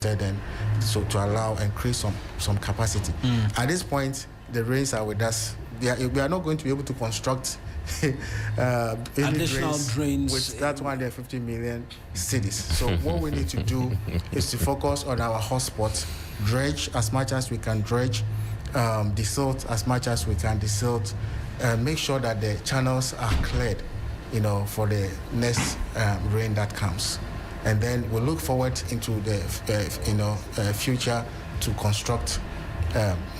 and so to allow and create some capacity. At this point, the rains are with us. We are not going to be able to construct additional drains with that 150 million cities. So what we need to do is to focus on our hotspots, dredge as much as we can dredge, desilt as much as we can desilt, make sure that the channels are cleared, for the next rain that comes. And then we'll look forward into the future to construct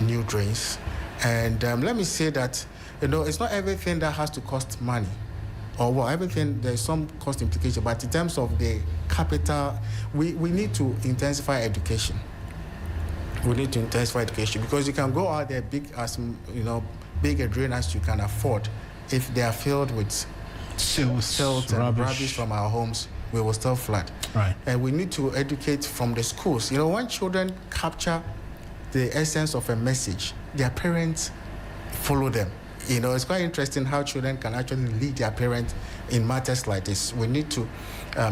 new drains. And let me say that it's not everything that has to cost money, or everything there's some cost implication. But in terms of the capital, we need to intensify education. We need to intensify education because you can go out there big a drain as you can afford. If they are filled with silt and rubbish from our homes, we will still flood. Right. And we need to educate from the schools. When children capture the essence of a message, their parents follow them. It's quite interesting how children can actually lead their parents in matters like this. We need to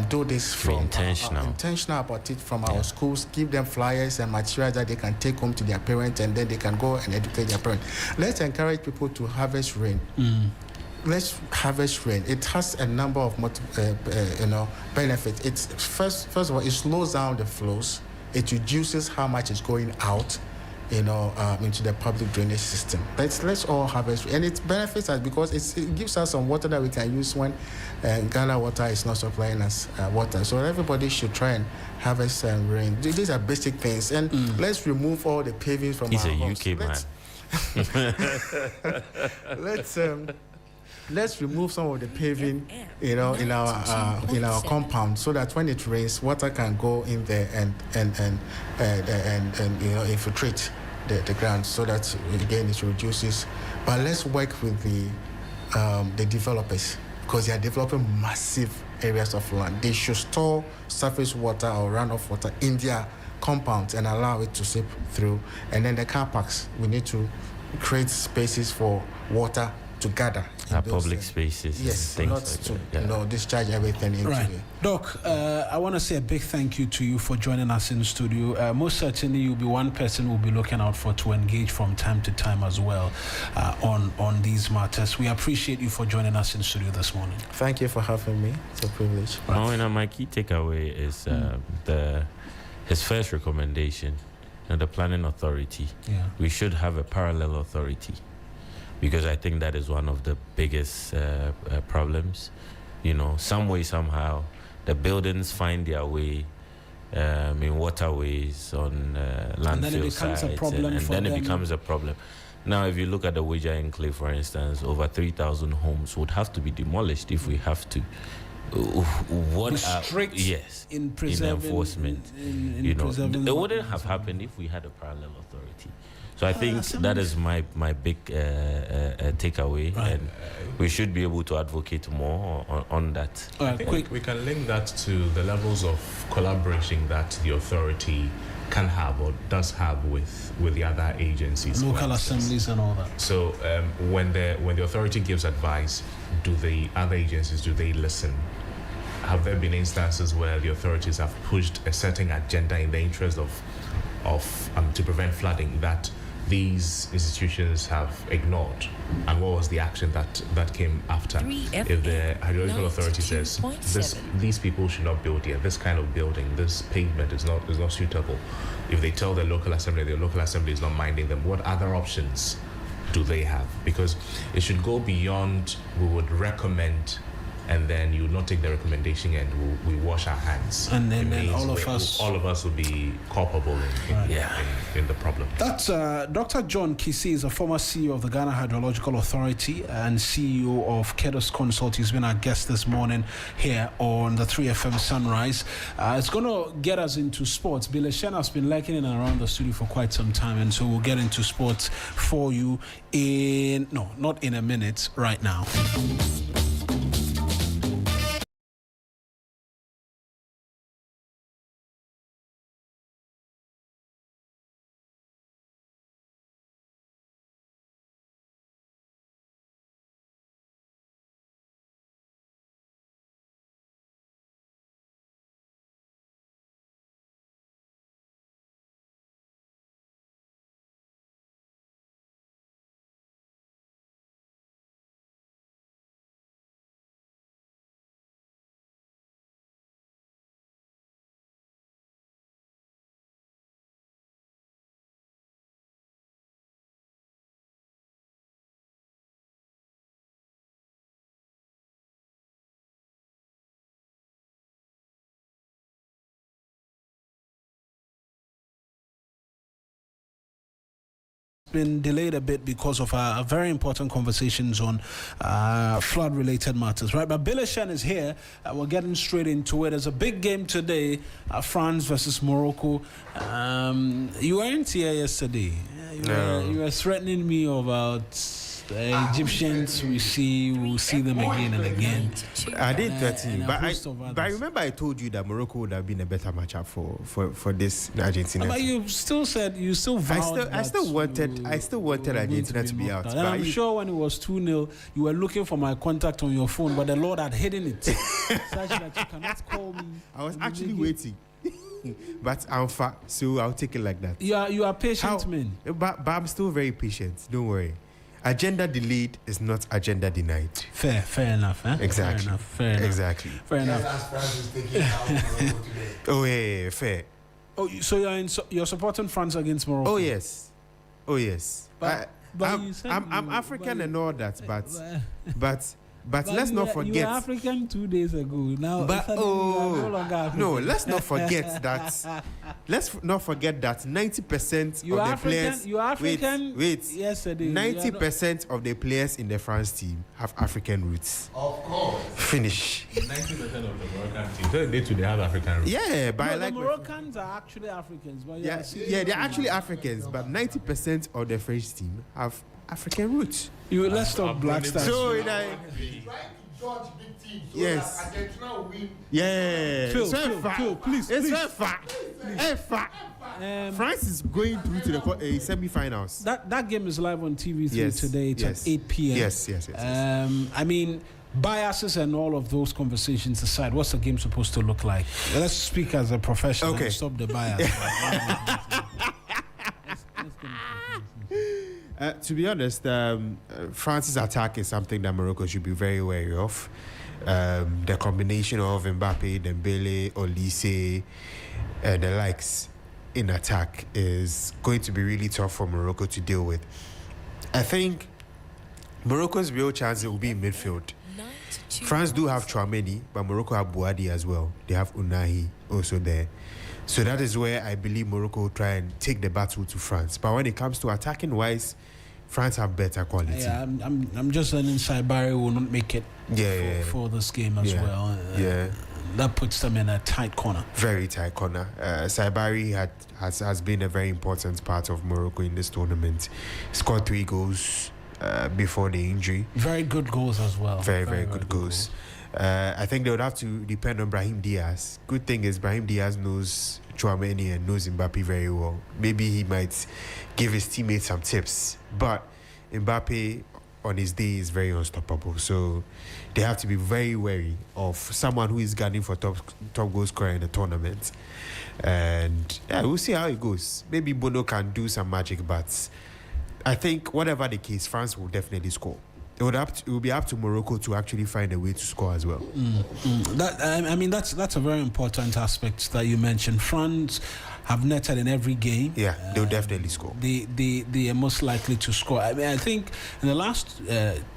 do this from intentional about it from our schools, give them flyers and materials that they can take home to their parents, and then they can go and educate their parents. Let's encourage people to harvest rain. Let's harvest rain. It has a number of benefits. It's first of all, it slows down the flows. It reduces how much is going out, into the public drainage system. Let's all harvest, and it benefits us because it gives us some water that we can use when Ghana Water is not supplying us water. So everybody should try and harvest rain. These are basic things, and let's remove all the paving from our homes. He's a UK man. Let's remove some of the paving, in our compound, so that when it rains, water can go in there and infiltrate the ground, so that again it reduces. But let's work with the developers, because they are developing massive areas of land. They should store surface water or runoff water in their compounds and allow it to seep through. And then the car parks, we need to create spaces for water to gather in public spaces. Yes, not to discharge everything into it. Doc, I want to say a big thank you to you for joining us in the studio. Most certainly, you'll be one person we'll be looking out for to engage from time to time as well on these matters. We appreciate you for joining us in the studio this morning. Thank you for having me. It's a privilege. My key takeaway is his first recommendation, the planning authority. Yeah. We should have a parallel authority, because I think that is one of the biggest problems. Some way, somehow, the buildings find their way in waterways, on landfill sites, and then it becomes a problem. Now, if you look at the Wija Enclave, for instance, over 3,000 homes would have to be demolished if we have to. What strict in enforcement? It wouldn't have happened if we had a parallel authority. So I think that is my big takeaway, and we should be able to advocate more on that. I think we can link that to the levels of collaboration that the authority can have or does have with the other agencies, local assemblies and all that. So when the authority gives advice, do the other agencies, do they listen? Have there been instances where the authorities have pushed a certain agenda in the interest of to prevent flooding that these institutions have ignored, and what was the action that came after? If the hydrological authority says these people should not build here, this kind of building, this pavement is not suitable, if they tell the local assembly is not minding them, what other options do they have? Because it should go beyond we would recommend, and then you would not take the recommendation and we wash our hands. And then all of us will be culpable in the problem. That's Dr. John Kisi is a former CEO of the Ghana Hydrological Authority and CEO of Kedos Consult. He's been our guest this morning here on the 3FM Sunrise. It's going to get us into sports. Billy Shen has been lurking in and around the studio for quite some time, and so we'll get into sports for you not in a minute, right now. been delayed a bit because of very important conversations on flood-related matters, right? But Billy Shen is here. We're getting straight into it. There's a big game today, France versus Morocco. You weren't here yesterday. You were threatening me about the Egyptians. We'll see them again and again. I did threaten you, but I remember I told you that Morocco would have been a better matchup for this Argentina. But you still said you still vowed. I still wanted Argentina to be out. And I'm sure when it was 2-0, you were looking for my contact on your phone, but the Lord had hidden it, such that you cannot call me. I was actually waiting. But I'm fat, so I'll take it like that. You are patient, man. But I'm still very patient. Don't worry. Agenda delayed is not agenda denied. Fair enough, eh? Exactly. Fair enough. Exactly. Fair enough. Oh yeah, fair. Oh, so you're supporting France against Morocco? Oh yes. But I'm African and all that, but let's not forget. You were African 2 days ago. Now, no longer African. No, let's not forget that. Let's not forget that 90% of the players. You are African. Wait. Yesterday, 90% of the players in the France team have African roots. Of course. Finish. 90% of the Moroccan team. So they have African roots. Yeah, but the Moroccans are actually Africans. But they're actually Africans, but 90% of the French team have African roots. Let's talk Black Stars. So, yes. Argentina win. Yeah. Phil, please. It's fact. France is going through to the semi-finals. That game is live on TV3 today. It's at 8 p.m. Yes. I mean, biases and all of those conversations aside, what's the game supposed to look like? Let's speak as a professional and stop the bias. To be honest, France's attack is something that Morocco should be very wary of. The combination of Mbappe, Dembele, Olise, and the likes in attack is going to be really tough for Morocco to deal with. I think Morocco's real chance will be in midfield. France do have Chouameni, but Morocco have Bouadi as well. They have Unahi also there. So that is where I believe Morocco will try and take the battle to France. But when it comes to attacking wise, France have better quality. Yeah, I'm just learning Saibari will not make it for this game as well. That puts them in a tight corner. Very tight corner. Saibari has been a very important part of Morocco in this tournament. Scored 3 goals before the injury. Very good goals as well. Very good goals. I think they would have to depend on Brahim Diaz. Good thing is Brahim Diaz knows Chouameni and knows Mbappe very well. Maybe he might give his teammates some tips. But Mbappe on his day is very unstoppable. So they have to be very wary of someone who is gunning for top goal scorer in the tournament. And we'll see how it goes. Maybe Bono can do some magic, but I think whatever the case, France will definitely score. It will be up to Morocco to actually find a way to score as well. That's a very important aspect that you mentioned. France have netted in every game. Yeah, they'll definitely score. They are most likely to score. I mean, I think in the last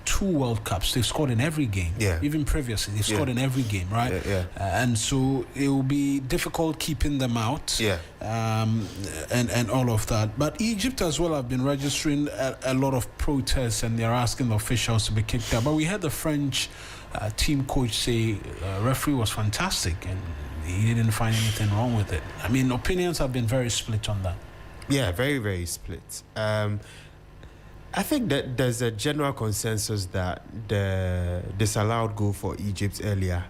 2 World Cups, they've scored in every game. Yeah. Even previously, they've scored in every game, right? Yeah. And so it will be difficult keeping them out. Yeah. And all of that. But Egypt as well have been registering a lot of protests, and they're asking the officials to be kicked out. But we had the French team coach say referee was fantastic and he didn't find anything wrong with it. I mean, opinions have been very split on that. Yeah, very, very split. I think that there's a general consensus that the disallowed goal for Egypt earlier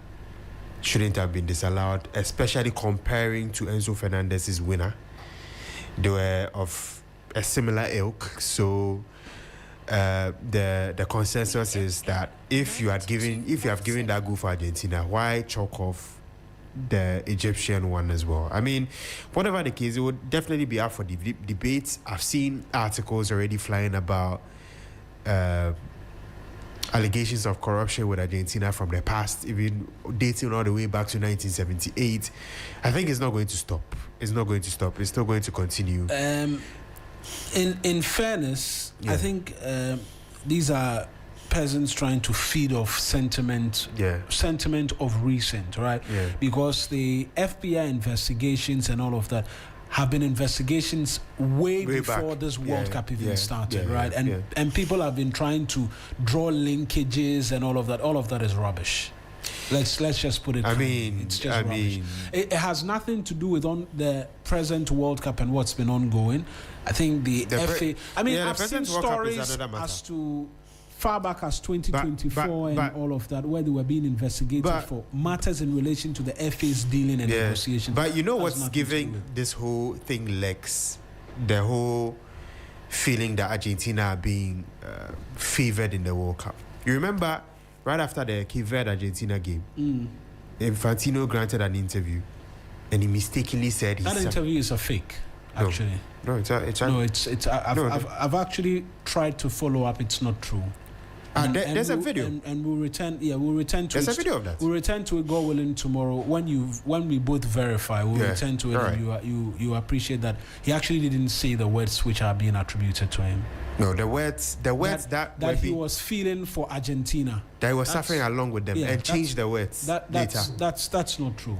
shouldn't have been disallowed, especially comparing to Enzo Fernandez's winner. They were of a similar ilk, so the consensus is that if you have given that goal for Argentina, why chalk off the Egyptian one as well? I mean, whatever the case, it would definitely be up for debates. I've seen articles already flying about allegations of corruption with Argentina from the past, even dating all the way back to 1978. I think it's not going to stop. It's still going to continue. In fairness, I think these are peasants trying to feed off sentiment of recent, right? Yeah. Because the FBI investigations and all of that have been investigations way before back. this World Cup even started, yeah, right? And people have been trying to draw linkages and all of that. All of that is rubbish. Let's just put it. It's just rubbish. It has nothing to do with the present World Cup and what's been ongoing. I think the FA. I've seen stories as to far back as 2024 and all of that, where they were being investigated for matters in relation to the FA's dealing and negotiation. But you know what's giving this whole thing legs? The whole feeling that Argentina are being favored in the World Cup. You remember right after the Cape Verde Argentina game, Infantino granted an interview, and he mistakenly said that interview is a fake. Actually, I've actually tried to follow up. It's not true. There's a video, and we'll return. Yeah, we'll return to. There's a video of that. We'll return to it, God willing, tomorrow. When we both verify, we'll return to it. Right. And you appreciate that he actually didn't say the words which are being attributed to him. No, the words that he was feeling for Argentina. That he was suffering along with them, and changed the words later. That's not true.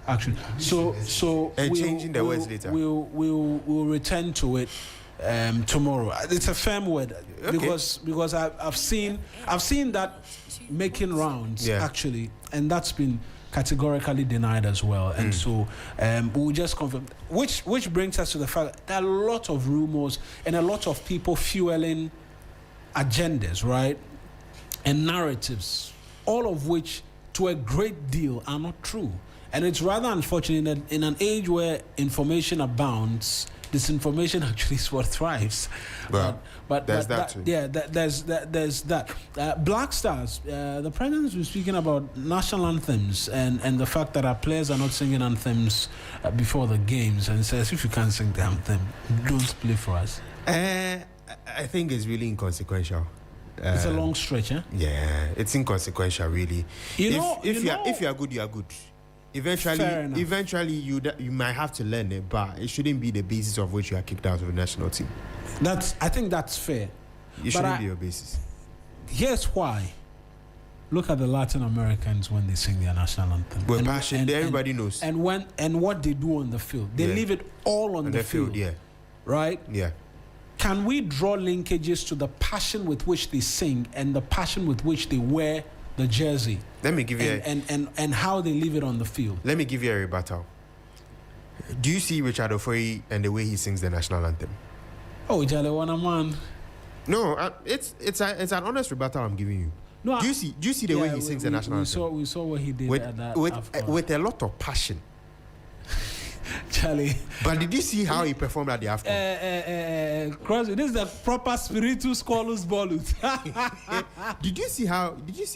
Actually, so and changing the words later. We'll return to it tomorrow. It's a firm word because I've seen that making rounds actually, and that's been categorically denied as well. And so we'll just confirm. Which brings us to the fact that there are a lot of rumors and a lot of people fueling agendas, right, and narratives, all of which to a great deal are not true. And it's rather unfortunate that in an age where information abounds, disinformation actually is what thrives. But there's that too. Yeah, there's that. Black Stars, the president's been speaking about national anthems and the fact that our players are not singing anthems before the games, and says if you can't sing the anthem, don't play for us. I think it's really inconsequential. It's a long stretch, eh? Yeah, it's inconsequential, really. If you are good, you are good. Eventually, you might have to learn it, but it shouldn't be the basis of which you are kicked out of the national team. I think that's fair. It shouldn't be your basis. Here's why. Look at the Latin Americans when they sing their national anthem. With passion, everybody knows. And what they do on the field, they leave it all on the field. Yeah. Right? Yeah. Can we draw linkages to the passion with which they sing and the passion with which they wear the jersey? Let me give you and how they leave it on the field. Let me give you a rebuttal. Do you see Richard Ofoyi and the way he sings the national anthem? Oh, Jalewana man. No, it's an honest rebuttal I'm giving you. No, do you see the way he sings the national anthem? We saw what he did with a lot of passion. Charlie. But did you see how he performed at the AFCON? Crosby, this is the proper spiritus scoreless ballus. Did you see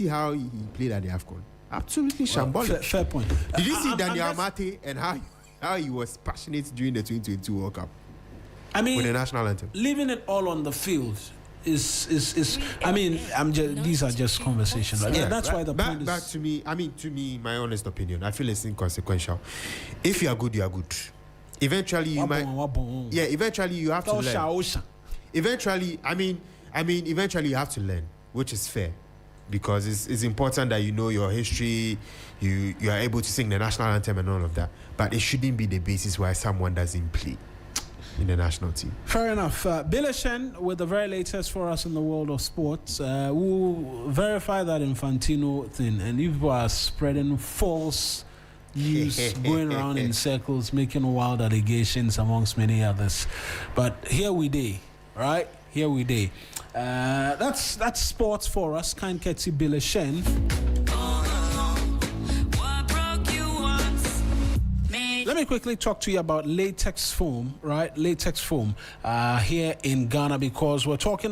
how he played at the AFCON? Absolutely shambolic. Fair point. Did you see Daniel Amate and how he was passionate during the 2022 World Cup? With the national anthem. Leaving it all on the field is these are just conversations. Right? Yeah, that's why the point back to me. To me, my honest opinion, I feel it's inconsequential. If you are good, you are good. Eventually, you might. Yeah, eventually you have to learn. Eventually, eventually you have to learn, which is fair, because it's important that you know your history. You are able to sing the national anthem and all of that, but it shouldn't be the basis why someone doesn't play in the national team. Fair enough. Billy Shen with the very latest for us in the world of sports. We'll verify that Infantino thing, and you people are spreading false news going around in circles, making wild allegations amongst many others. But here we day, right? Here we day. That's sports for us. Kind Ketsi Billy Shen. Let me quickly talk to you about latex foam, right? Latex foam here in Ghana, because we're talking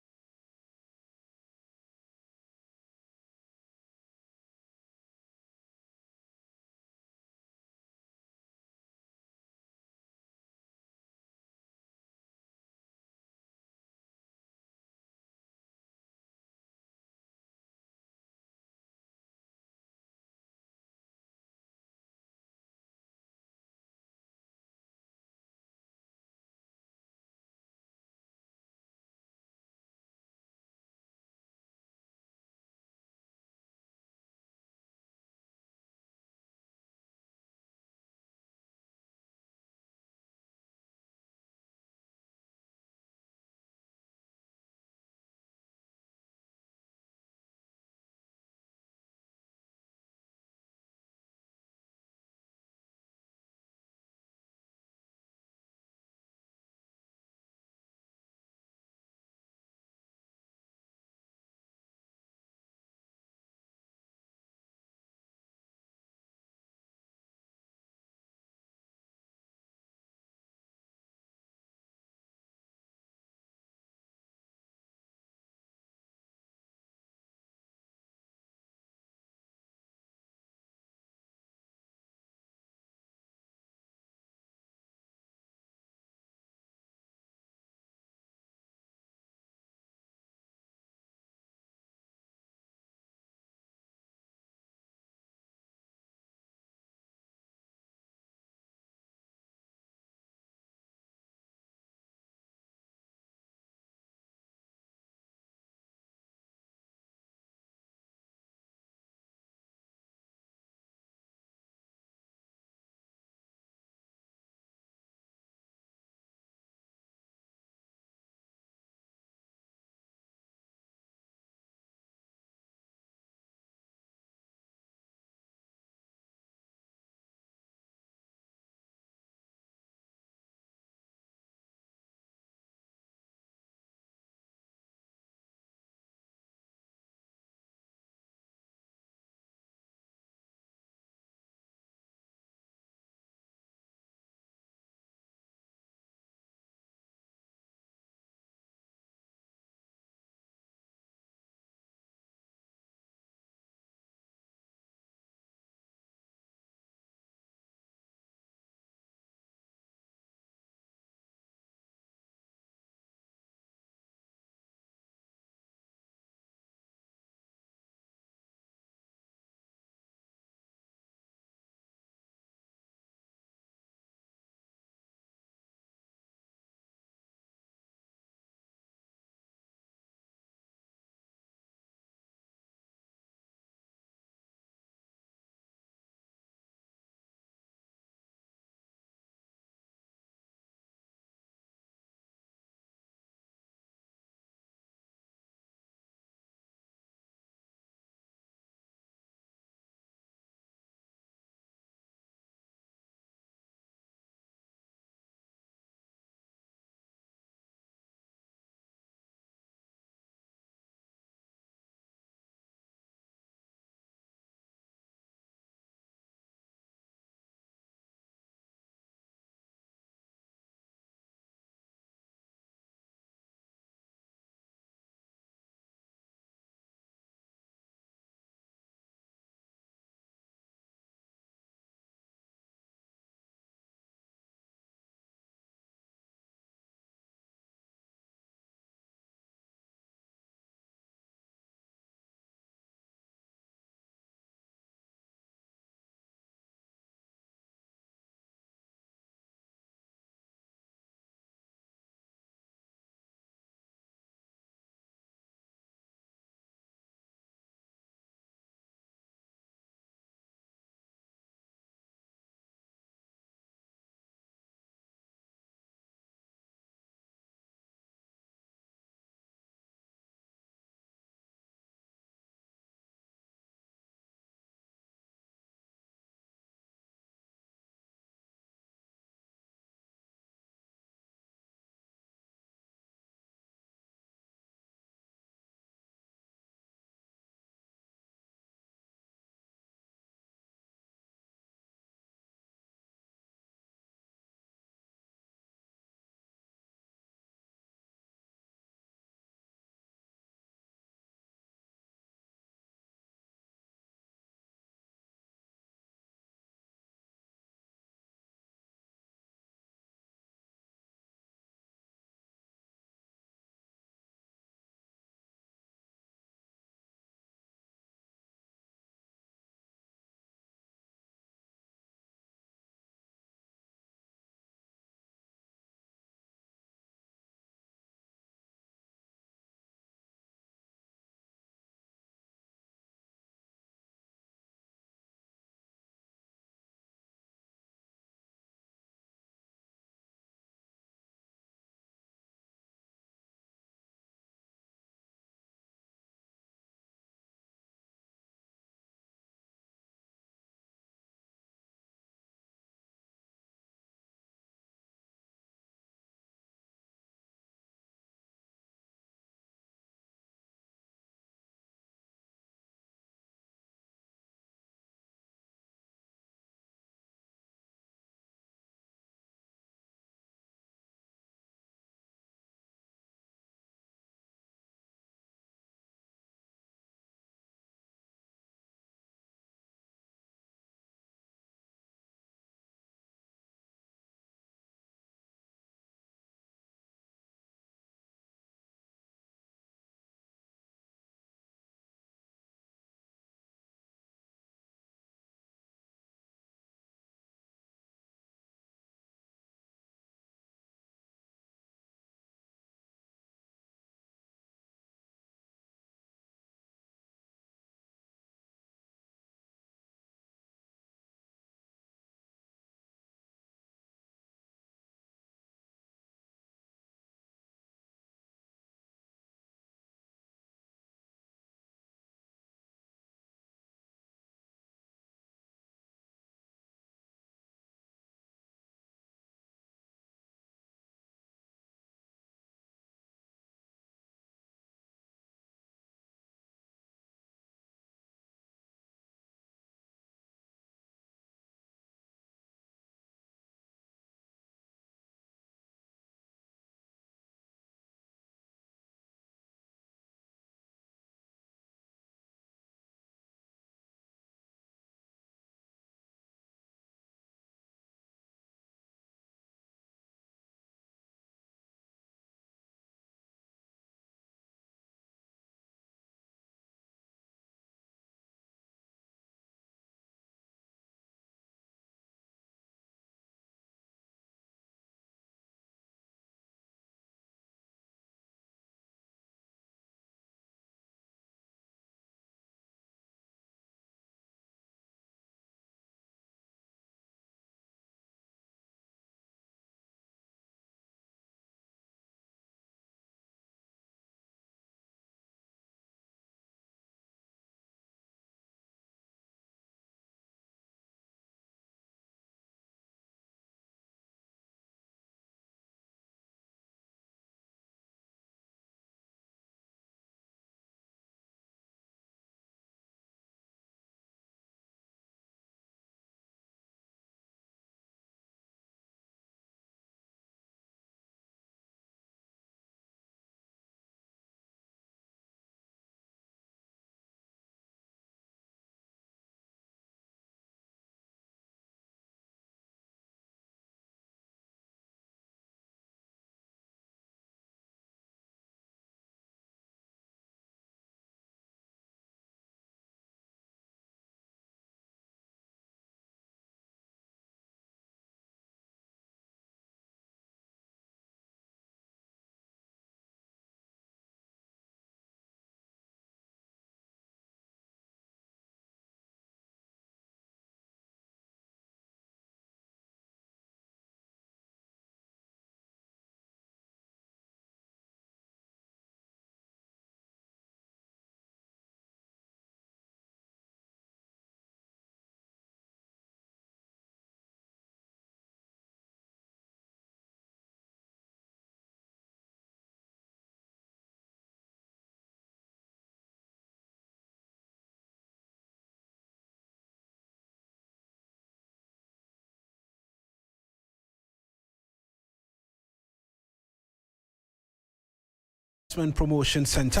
Promotion Center.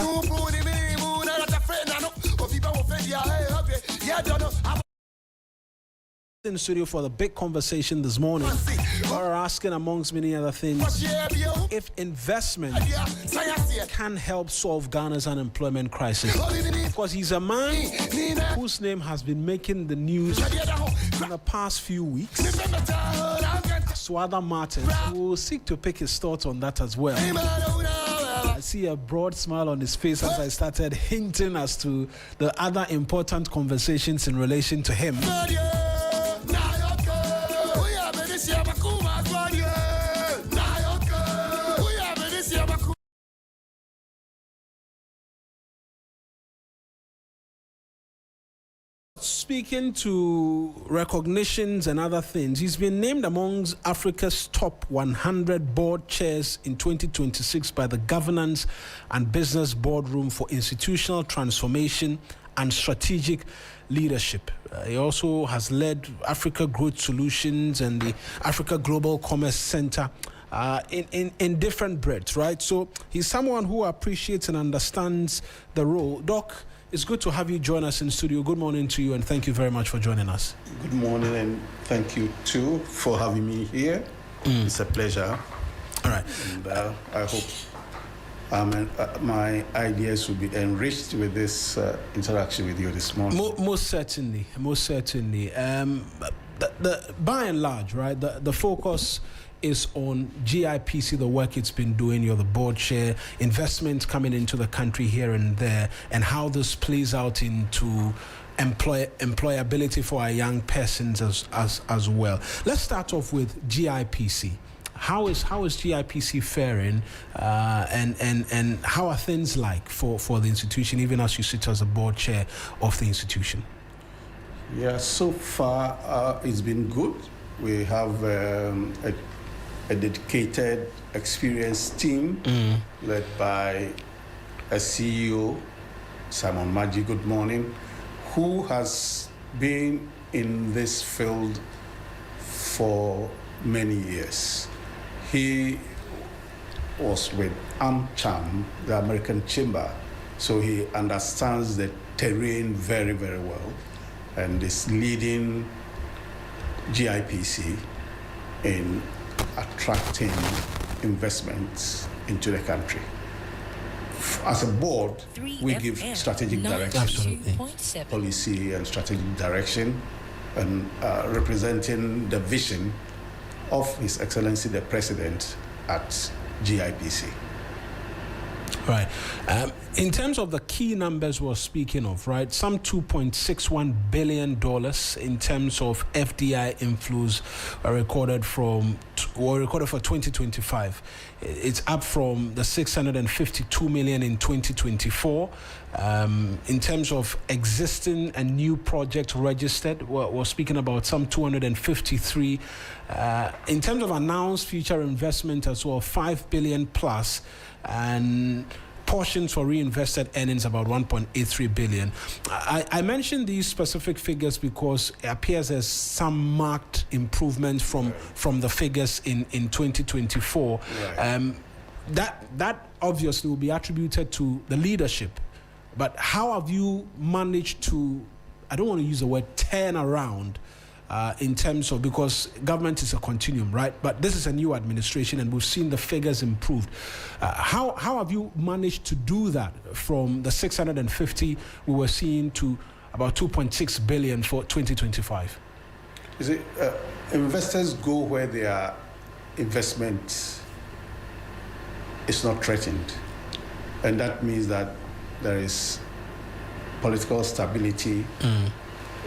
In the studio for the big conversation this morning. We're asking, amongst many other things, if investment can help solve Ghana's unemployment crisis. Of course, he's a man whose name has been making the news in the past few weeks. Swather Martin, who will seek to pick his thoughts on that as well. I see a broad smile on his face as I started hinting as to the other important conversations in relation to him. Speaking to recognitions and other things, he's been named amongst Africa's top 100 board chairs in 2026 by the Governance and Business Boardroom for Institutional Transformation and Strategic Leadership. He also has led Africa Growth Solutions and the Africa Global Commerce Center in different breadths, right? So he's someone who appreciates and understands the role. Doc, it's good to have you join us in studio. Good morning to you, and thank you very much for joining us. Good morning, and thank you too for having me here. It's a pleasure. All right. And I hope my ideas will be enriched with this interaction with you this morning. Most certainly. By and large, right, the focus is on GIPC, the work it's been doing. You're the board chair, investments coming into the country here and there, and how this plays out into employability for our young persons as well. Let's start off with GIPC. How is GIPC faring, and how are things like for the institution, even as you sit as a board chair of the institution? Yeah, so far it's been good. We have a dedicated, experienced team led by a CEO, Simon Maggi, good morning, who has been in this field for many years. He was with AmCham, the American Chamber, so he understands the terrain very, very well, and is leading GIPC in attracting investments into the country. As a board, we give strategic direction, policy and strategic direction, and representing the vision of His Excellency the President at GIPC. Right. In terms of the key numbers we're speaking of, right, some $2.61 billion in terms of FDI inflows were recorded for 2025. It's up from the $652 million in 2024. In terms of existing and new projects registered, we're speaking about some 253. In terms of announced future investment as well, $5 billion plus, and portions for reinvested earnings about $1.83 billion. I mentioned these specific figures because it appears there's some marked improvement from the figures in 2024. Right. That obviously will be attributed to the leadership. But how have you managed to, I don't want to use the word turn around, in terms of, because government is a continuum, right? But this is a new administration and we've seen the figures improved. How have you managed to do that from the 650 we were seeing to about 2.6 billion for 2025? You see, investors go where their investment is not threatened. And that means that there is political stability.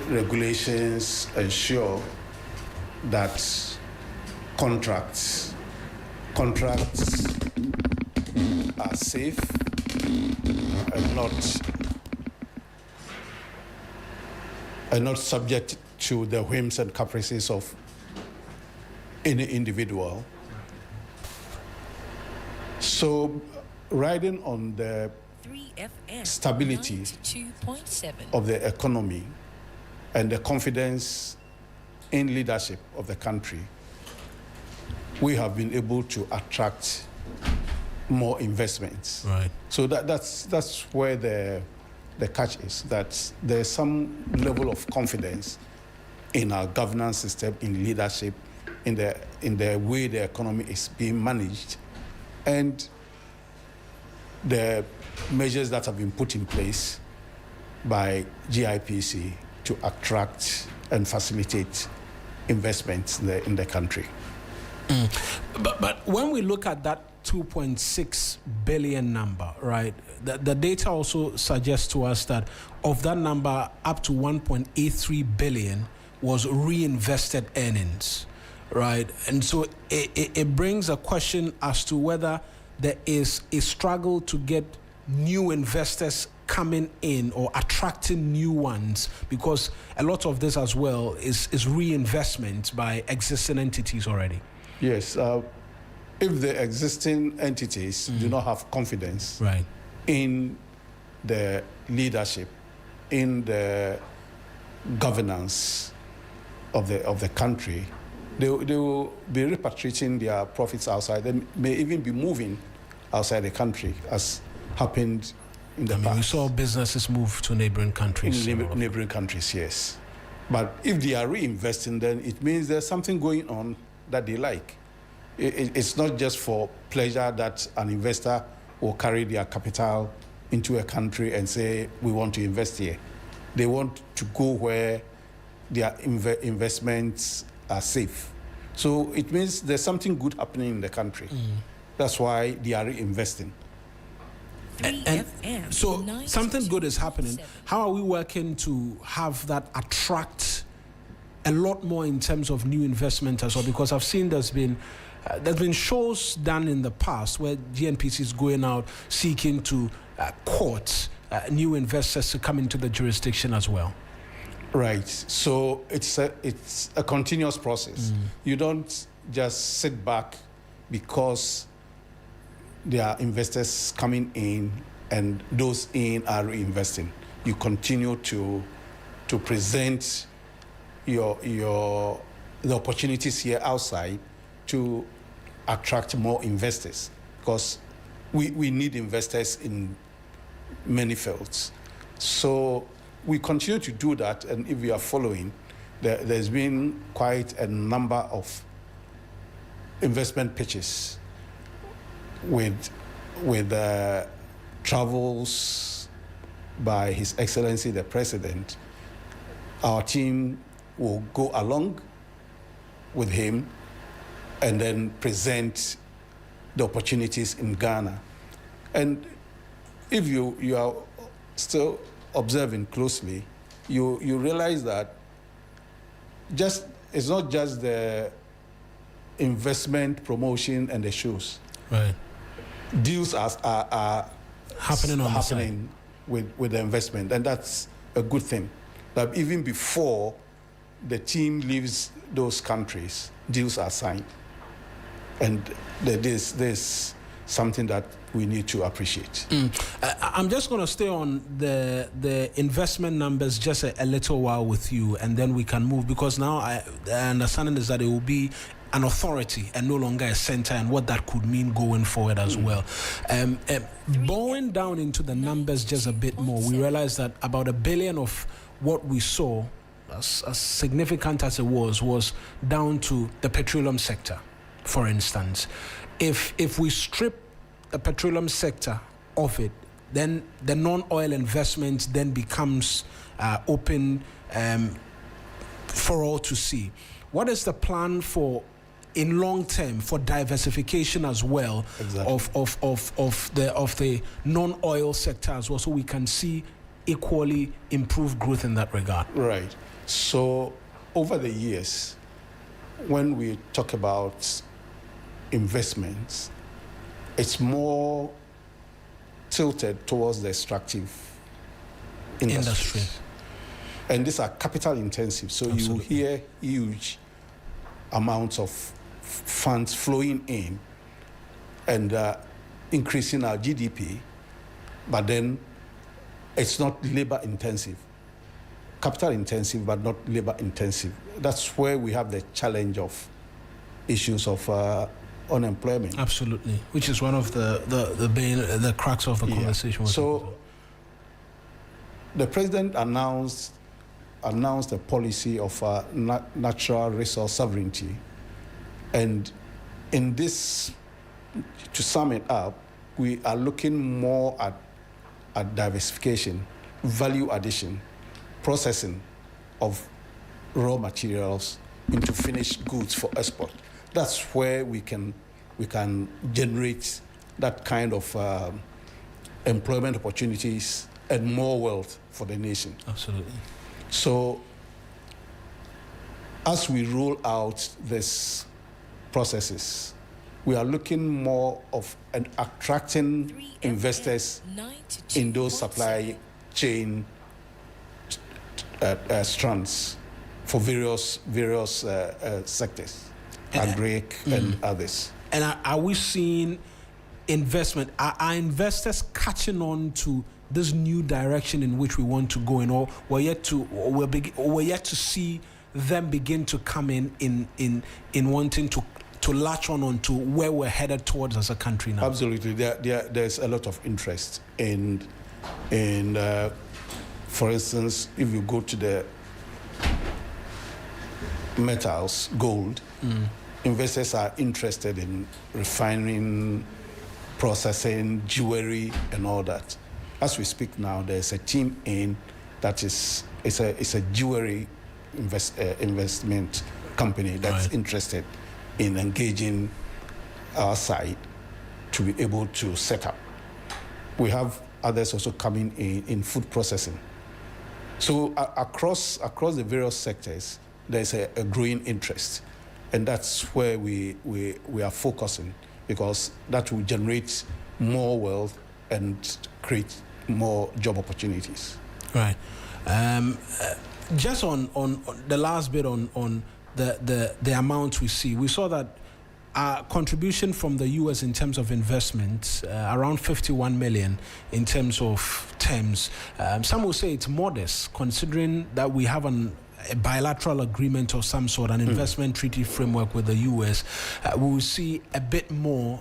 Regulations ensure that contracts are safe and not subject to the whims and caprices of any individual. So, riding on the stability of the economy and the confidence in leadership of the country, we have been able to attract more investments. Right. So that's where the catch is, that there's some level of confidence in our governance system, in leadership, in the way the economy is being managed, and the measures that have been put in place by GIPC to attract and facilitate investments in the country. But when we look at that 2.6 billion number, right, the data also suggests to us that of that number, up to 1.83 billion was reinvested earnings, right? And so it brings a question as to whether there is a struggle to get new investors coming in or attracting new ones, because a lot of this as well is reinvestment by existing entities already. Yes, if the existing entities do not have confidence Right. in the leadership, in the governance of the country, they will be repatriating their profits outside. They may even be moving outside the country, as happened in the past. We saw businesses move to neighboring countries. In neighboring countries, yes. But if they are reinvesting, then it means there's something going on that they like. It's not just for pleasure that an investor will carry their capital into a country and say, we want to invest here. They want to go where their investments are safe. So it means there's something good happening in the country. That's why they are reinvesting. And so something good is happening. How are we working to have that attract a lot more in terms of new investment as well? Because I've seen there's been shows done in the past where GNPC is going out seeking to court new investors to come into the jurisdiction as well. Right. So it's a continuous process. You don't just sit back because there are investors coming in and those in are reinvesting. You continue to present the opportunities here outside to attract more investors, because we need investors in many fields. So we continue to do that, and if we are following, there's been quite a number of investment pitches with travels by His Excellency the President. Our team will go along with him and then present the opportunities in Ghana. And if you are still observing closely, you realize that it's not just the investment promotion and the shows. Right. Deals are happening with the investment, and that's a good thing. That even before the team leaves those countries, deals are signed, and there's something that we need to appreciate. I'm just going to stay on the investment numbers just a little while with you, and then we can move, because now the understanding is that it will be an authority and no longer a center, and what that could mean going forward as well. Going down into the numbers just a bit more, we realized that about $1 billion of what we saw, as significant as it was down to the petroleum sector, for instance. If we strip the petroleum sector of it, then the non-oil investment then becomes open for all to see. What is the plan in long term for diversification as well? Exactly. of the non-oil sector as well, so we can see equally improved growth in that regard? Right. So over the years, when we talk about investments, it's more tilted towards the extractive industry. And these are capital intensive, so Absolutely. you hear huge amounts of funds flowing in and increasing our GDP, but then it's not labor intensive. Capital intensive, but not labor intensive. That's where we have the challenge of issues of unemployment. Absolutely, which is one of the crux of the conversation. So the president announced a policy of natural resource sovereignty, and in this, to sum it up, we are looking more at diversification, value addition, processing of raw materials into finished goods for export. That's where we can generate that kind of employment opportunities and more wealth for the nation. Absolutely. So as we roll out these processes, we are looking more of attracting investors in those supply chain strands for various sectors, agric and others. And are we seeing investment? Are investors catching on to this new direction in which we want to go in, or we're yet to see them begin to come in wanting to latch on to where we're headed towards as a country now? Absolutely, there's a lot of interest in for instance, if you go to the metals, gold, investors are interested in refining, processing, jewelry, and all that. As we speak now, there's a team it's a jewelry investment company that's interested in engaging our side to be able to set up. We have others also coming in food processing. So across the various sectors, there's a growing interest, and that's where we are focusing, because that will generate more wealth and create more job opportunities. Right. Just on the last bit on the amount we see, we saw that our contribution from the U.S. in terms of investment, around 51 million in terms of terms. Some will say it's modest, considering that we have a bilateral agreement of some sort, an investment treaty framework with the U.S. We will see a bit more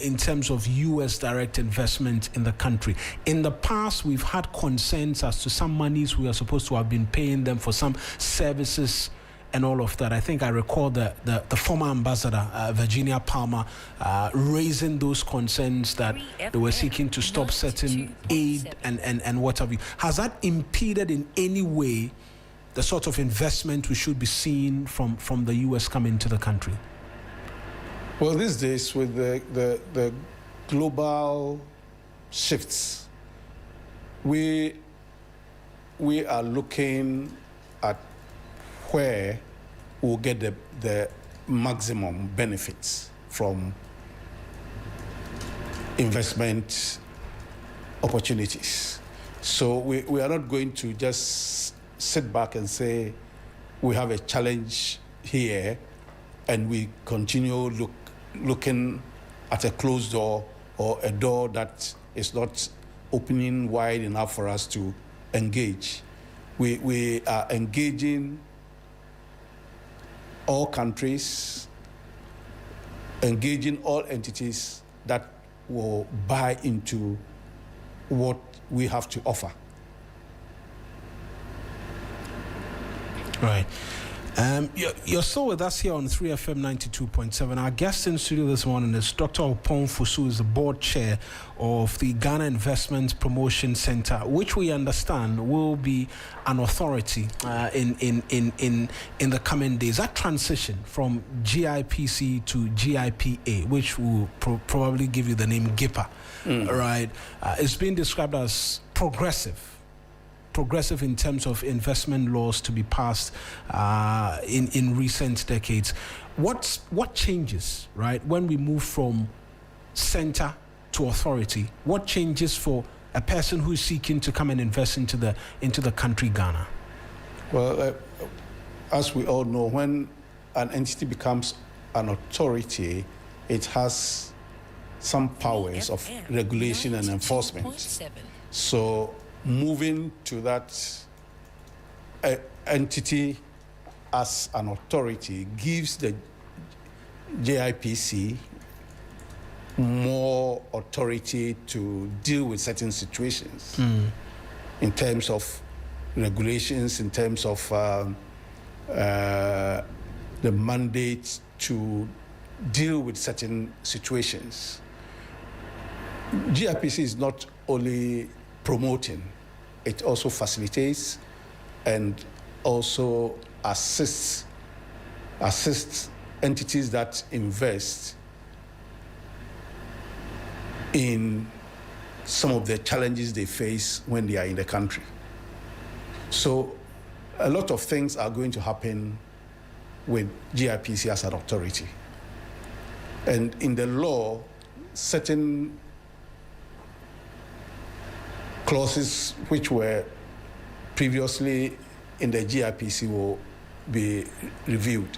in terms of U.S. direct investment in the country. In the past, we've had concerns as to some monies we are supposed to have been paying them for some services and all of that. I think I recall the former ambassador, Virginia Palmer, raising those concerns that they were seeking to stop certain aid and what have you. Has that impeded in any way the sort of investment we should be seeing from the U.S. coming to the country? Well, these days, with the global shifts, we are looking at where we'll get the maximum benefits from investment opportunities. So we are not going to just sit back and say we have a challenge here and we continue looking at a closed door or a door that is not opening wide enough for us to engage. We are engaging all countries, engaging all entities that will buy into what we have to offer. Right. You're still with us here on 3FM 92.7. Our guest in studio this morning is Dr. Opon Fusu, is the board chair of the Ghana Investment Promotion Center, which we understand will be an authority in the coming days. That transition from GIPC to GIPA, which will probably give you the name GIPA, right? It's been described as progressive in terms of investment laws to be passed in recent decades. What changes, right, when we move from center to authority? What changes for a person who is seeking to come and invest into the country Ghana? Well, as we all know, when an entity becomes an authority, it has some powers of regulation and enforcement. So moving to that entity as an authority gives the JIPC more authority to deal with certain situations in terms of regulations, in terms of the mandate to deal with certain situations. GIPC is not only promoting, it also facilitates and also assists entities that invest in some of the challenges they face when they are in the country. So a lot of things are going to happen with GIPC as an authority. And in the law, certain clauses which were previously in the GIPC will be reviewed,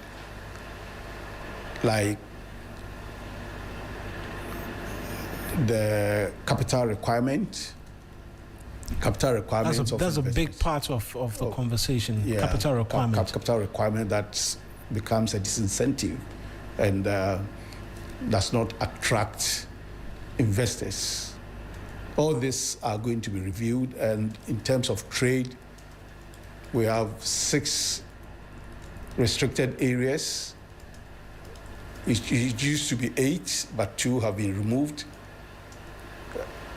like the capital requirement. That's a big part of the conversation. Yeah, capital requirement. Capital requirement that becomes a disincentive and does not attract investors. All these are going to be reviewed, and in terms of trade, we have 6 restricted areas. It used to be 8, but 2 have been removed.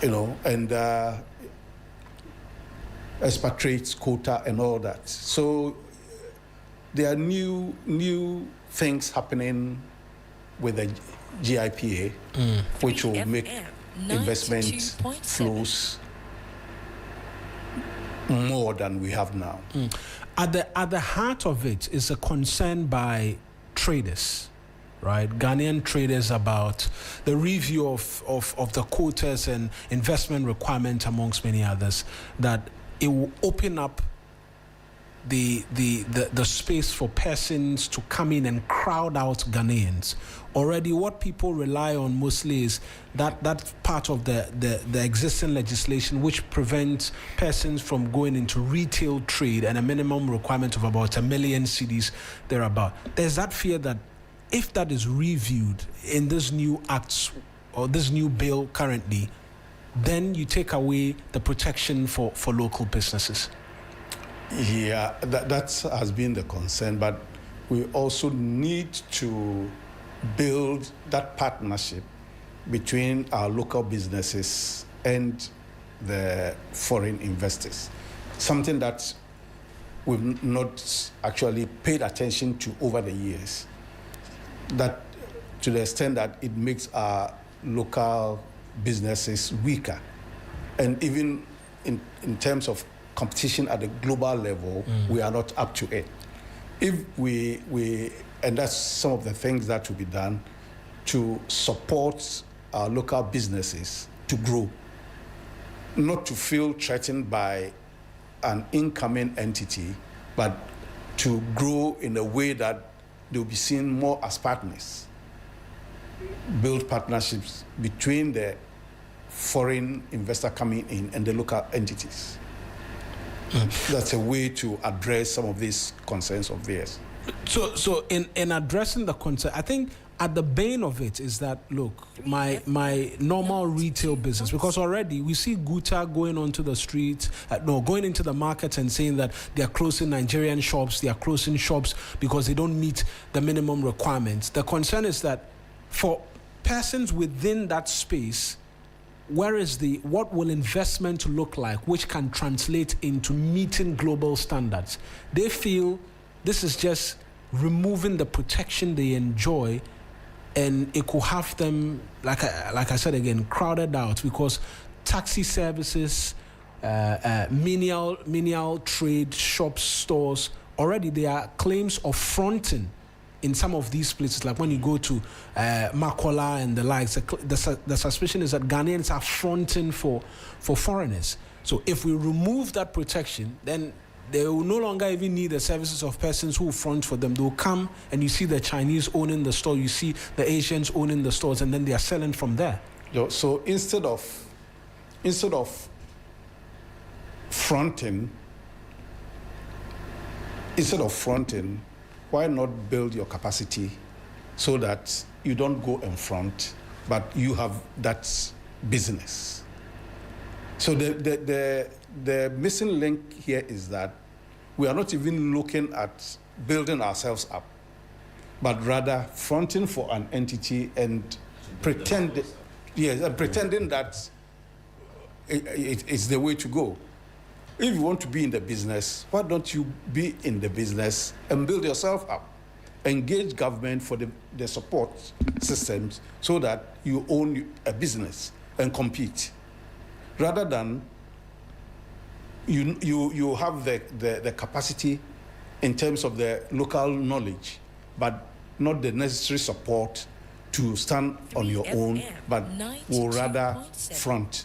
And expatriates quota and all that. So there are new things happening with the GIPA, which will make investment flows more than we have now. At the heart of it is a concern by traders, right? Ghanaian traders about the review of the quotas and investment requirements, amongst many others, that it will open up the space for persons to come in and crowd out Ghanaians. Already what people rely on mostly is that part of the existing legislation which prevents persons from going into retail trade and a minimum requirement of about 1 million cedis thereabout. There's that fear that if that is reviewed in this new acts or this new bill currently, then you take away the protection for local businesses. Yeah, that has been the concern, but we also need to build that partnership between our local businesses and the foreign investors, something that we've not actually paid attention to over the years, that to the extent that it makes our local businesses weaker. And even in terms of competition at the global level, we are not up to it. If we and that's some of the things that will be done to support our local businesses to grow, not to feel threatened by an incoming entity, but to grow in a way that they'll be seen more as partners. Build partnerships between the foreign investor coming in and the local entities. That's a way to address some of these concerns of theirs. So in addressing the concern, I think at the bane of it is that, look, my normal retail business, because already we see Guta going onto the streets, going into the market and saying that they are closing Nigerian shops, they are closing shops because they don't meet the minimum requirements. The concern is that for persons within that space, what will investment look like which can translate into meeting global standards? They feel this is just removing the protection they enjoy, and it could have them, like I said again, crowded out, because taxi services, menial trade, shops, stores, already there are claims of fronting in some of these places, like when you go to Makola and the likes, the suspicion is that Ghanaians are fronting for foreigners. So if we remove that protection, then they will no longer even need the services of persons who front for them. They will come and you see the Chinese owning the store, you see the Asians owning the stores, and then they are selling from there. So instead of fronting, why not build your capacity so that you don't go in front but you have that business. So the missing link here is that we are not even looking at building ourselves up, but rather fronting for an entity and pretending that it's the way to go. If you want to be in the business, why don't you be in the business and build yourself up? Engage government for the support systems so that you own a business and compete, rather than you have the capacity in terms of the local knowledge, but not the necessary support to stand on your own, but will rather front.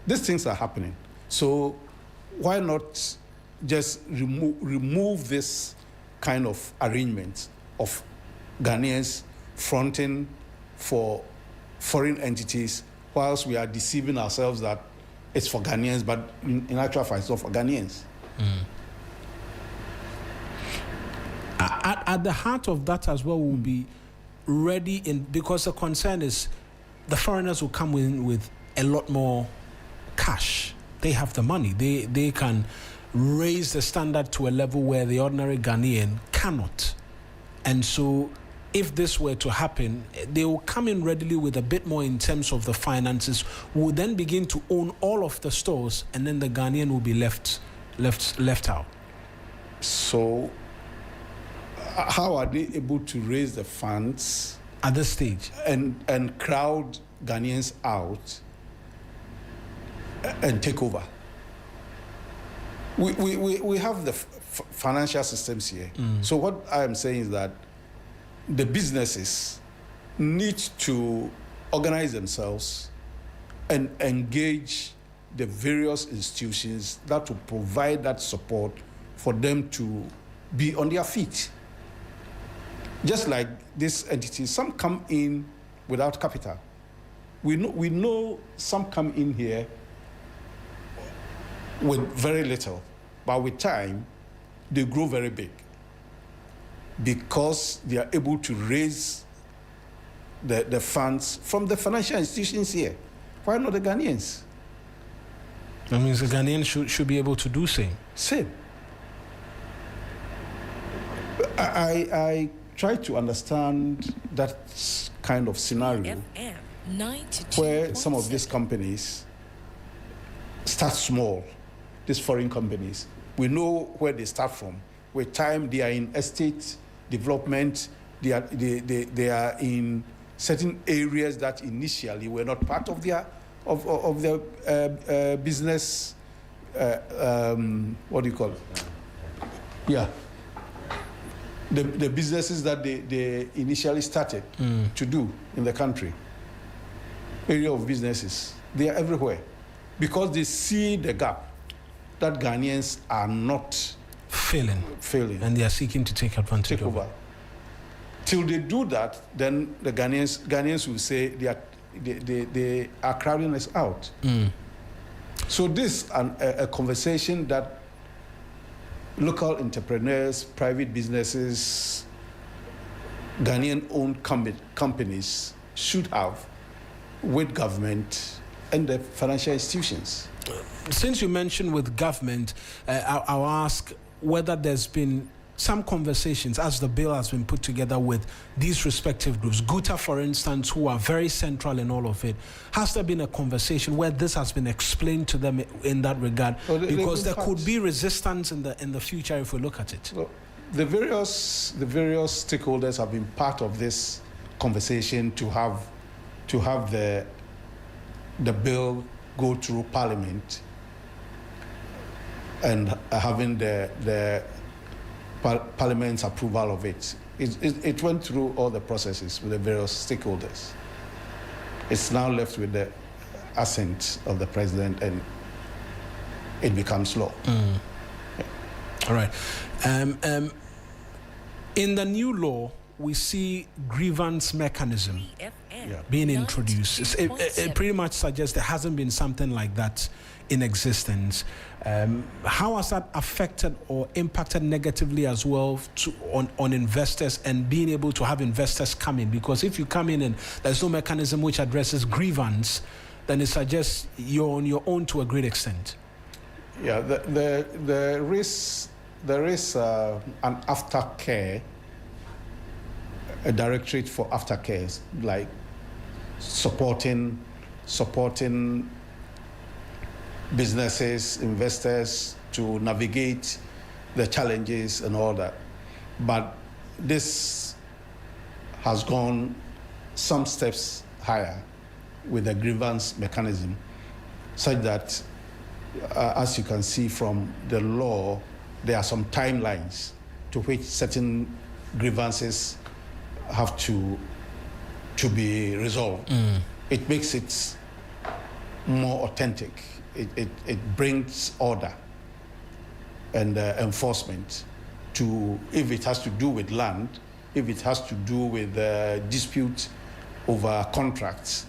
These things are happening. So why not just remove this kind of arrangement of Ghanaians fronting for foreign entities whilst we are deceiving ourselves that it's for Ghanaians, but in actual fact, it's not for Ghanaians. At the heart of that as well will be ready because the concern is the foreigners will come in with a lot more cash. They have the money. They can raise the standard to a level where the ordinary Ghanaian cannot. And so if this were to happen, they will come in readily with a bit more in terms of the finances, will then begin to own all of the stores, and then the Ghanaian will be left out. So how are they able to raise the funds at this stage and crowd Ghanaians out and take over? We have the financial systems here. So what I am saying is that the businesses need to organize themselves and engage the various institutions that will provide that support for them to be on their feet. Just like this entity, some come in without capital. We know some come in here with very little, but with time, they grow very big because they are able to raise the funds from the financial institutions here. Why not the Ghanaians? That means the Ghanaians should be able to do same. Same. I try to understand that kind of scenario where some of these companies start small, these foreign companies. We know where they start from. With time, they are in estate development. They are in certain areas that initially were not part of their business. What do you call it? Yeah. The businesses that they initially started to do in the country. Area of businesses. They are everywhere because they see the gap that Ghanaians are not failing, and they are seeking to take advantage of it. Till they do that, then the Ghanaians will say they are crowding us out. So this is a conversation that local entrepreneurs, private businesses, Ghanaian-owned companies should have with government and the financial institutions. Since you mentioned with government, I'll ask whether there's been some conversations as the bill has been put together with these respective groups. Guta, for instance, who are very central in all of it. Has there been a conversation where this has been explained to them in that regard? Because there could be resistance in the future if we look at it. Well, the various stakeholders have been part of this conversation to have the bill go through Parliament and having the Parliament's approval of it. It went through all the processes with the various stakeholders. It's now left with the assent of the president, and it becomes law. All right. In the new law, we see grievance mechanism being introduced. It pretty much suggests there hasn't been something like that in existence. How has that affected or impacted negatively as well on investors and being able to have investors come in? Because if you come in and there's no mechanism which addresses grievance, then it suggests you're on your own to a great extent. Yeah, there is an aftercare, a directorate for aftercare, like supporting businesses, investors to navigate the challenges and all that. But this has gone some steps higher with the grievance mechanism, such that, as you can see from the law, there are some timelines to which certain grievances have to be resolved. It makes it more authentic. It brings order and enforcement to, if it has to do with land, if it has to do with dispute over contracts,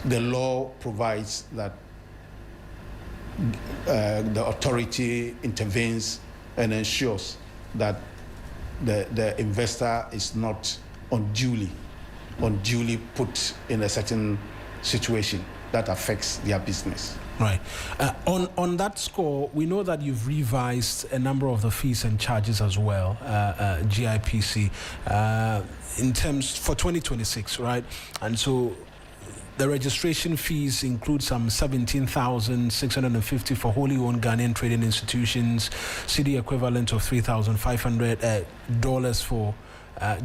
the law provides that the authority intervenes and ensures that the investor is not unduly put in a certain situation that affects their business. Right. On that score, we know that you've revised a number of the fees and charges as well, GIPC, in terms for 2026, right? And so the registration fees include some 17,650 for wholly owned Ghanaian trading institutions, CD equivalent of $3,500 for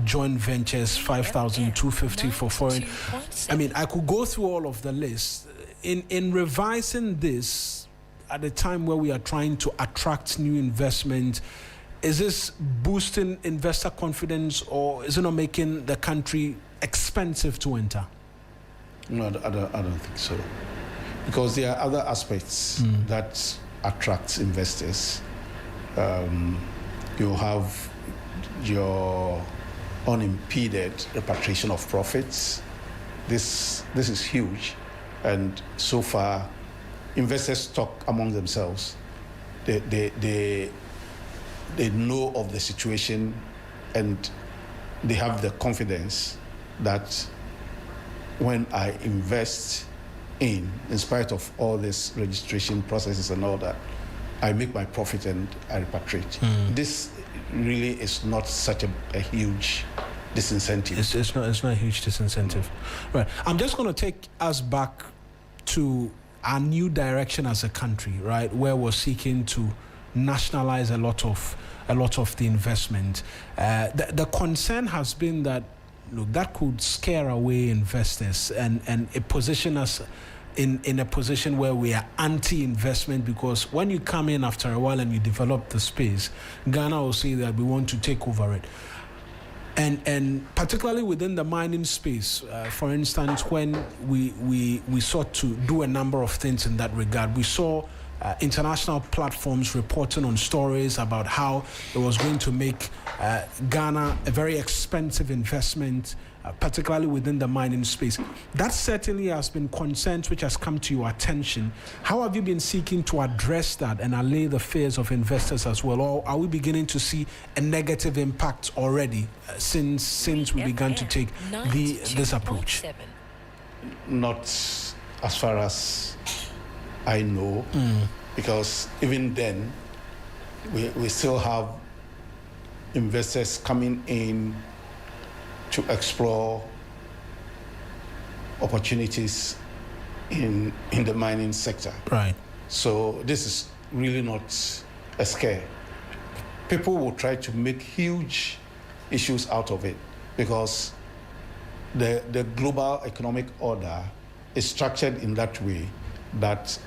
joint ventures, 5,250 for foreign. I mean, I could go through all of the list. In revising this at a time where we are trying to attract new investment, is this boosting investor confidence, or is it not making the country expensive to enter? No, I don't think so, because there are other aspects that attract investors. You have your unimpeded repatriation of profits. This is huge, and so far, investors talk among themselves. They know of the situation, and they have the confidence that when I invest in spite of all these registration processes and all that, I make my profit and I repatriate. This really is not such a huge disincentive. It's not a huge disincentive. Right. I'm just going to take us back to our new direction as a country, right, where we're seeking to nationalize a lot of the investment. The concern has been that, look, that could scare away investors and it position us in a position where we are anti-investment, because when you come in after a while and you develop the space, Ghana will say that we want to take over it. And particularly within the mining space, for instance, when we sought to do a number of things in that regard, we saw international platforms reporting on stories about how it was going to make Ghana a very expensive investment, particularly within the mining space. That certainly has been concerns which has come to your attention. How have you been seeking to address that and allay the fears of investors as well? Or are we beginning to see a negative impact already since we began to take this approach? Not as far as I know, because even then, we still have investors coming in to explore opportunities in the mining sector. Right. So this is really not a scare. People will try to make huge issues out of it, because the global economic order is structured in that way that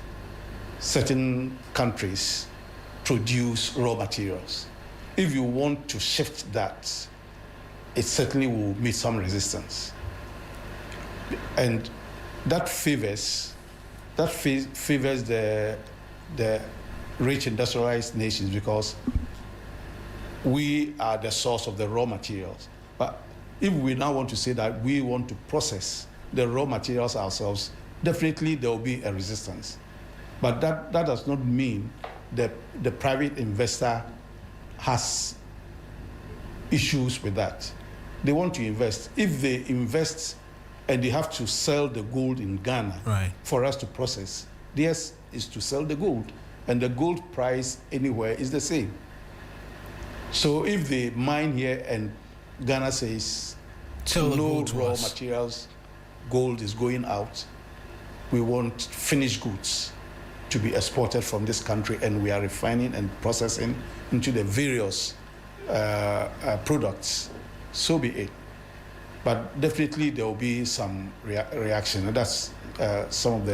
certain countries produce raw materials. If you want to shift that, it certainly will meet some resistance. And that favors the rich industrialized nations, because we are the source of the raw materials. But if we now want to say that we want to process the raw materials ourselves, definitely there will be a resistance. But that does not mean that the private investor has issues with that. They want to invest. If they invest and they have to sell the gold in Ghana for us to process, theirs is to sell the gold. And the gold price anywhere is the same. So if they mine here and Ghana says no raw materials, gold is going out, we want finished goods to be exported from this country, and we are refining and processing into the various products, so be it. But definitely there will be some reaction, and that's some of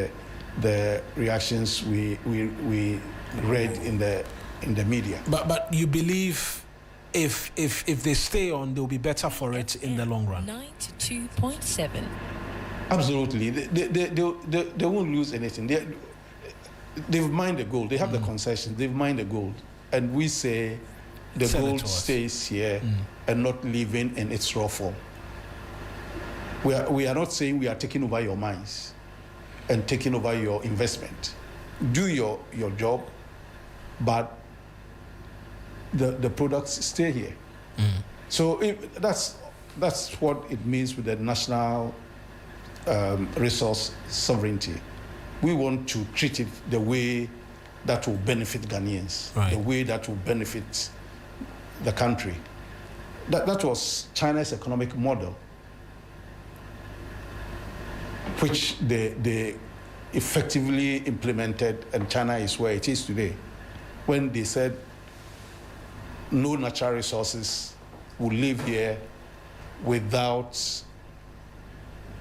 the reactions we read in the media. But you believe if they stay on, they'll be better for it in the long run? 92.7. Absolutely, they won't lose anything. They've mined the gold. They have the concessions. They've mined the gold, and we say the gold stays here and not leaving in its raw form. We are not saying we are taking over your mines and taking over your investment. Do your job, but the products stay here. So that's what it means with the national resource sovereignty. We want to treat it the way that will benefit Ghanaians, the way that will benefit the country. That was China's economic model, which they effectively implemented, and China is where it is today. When they said no natural resources will live here without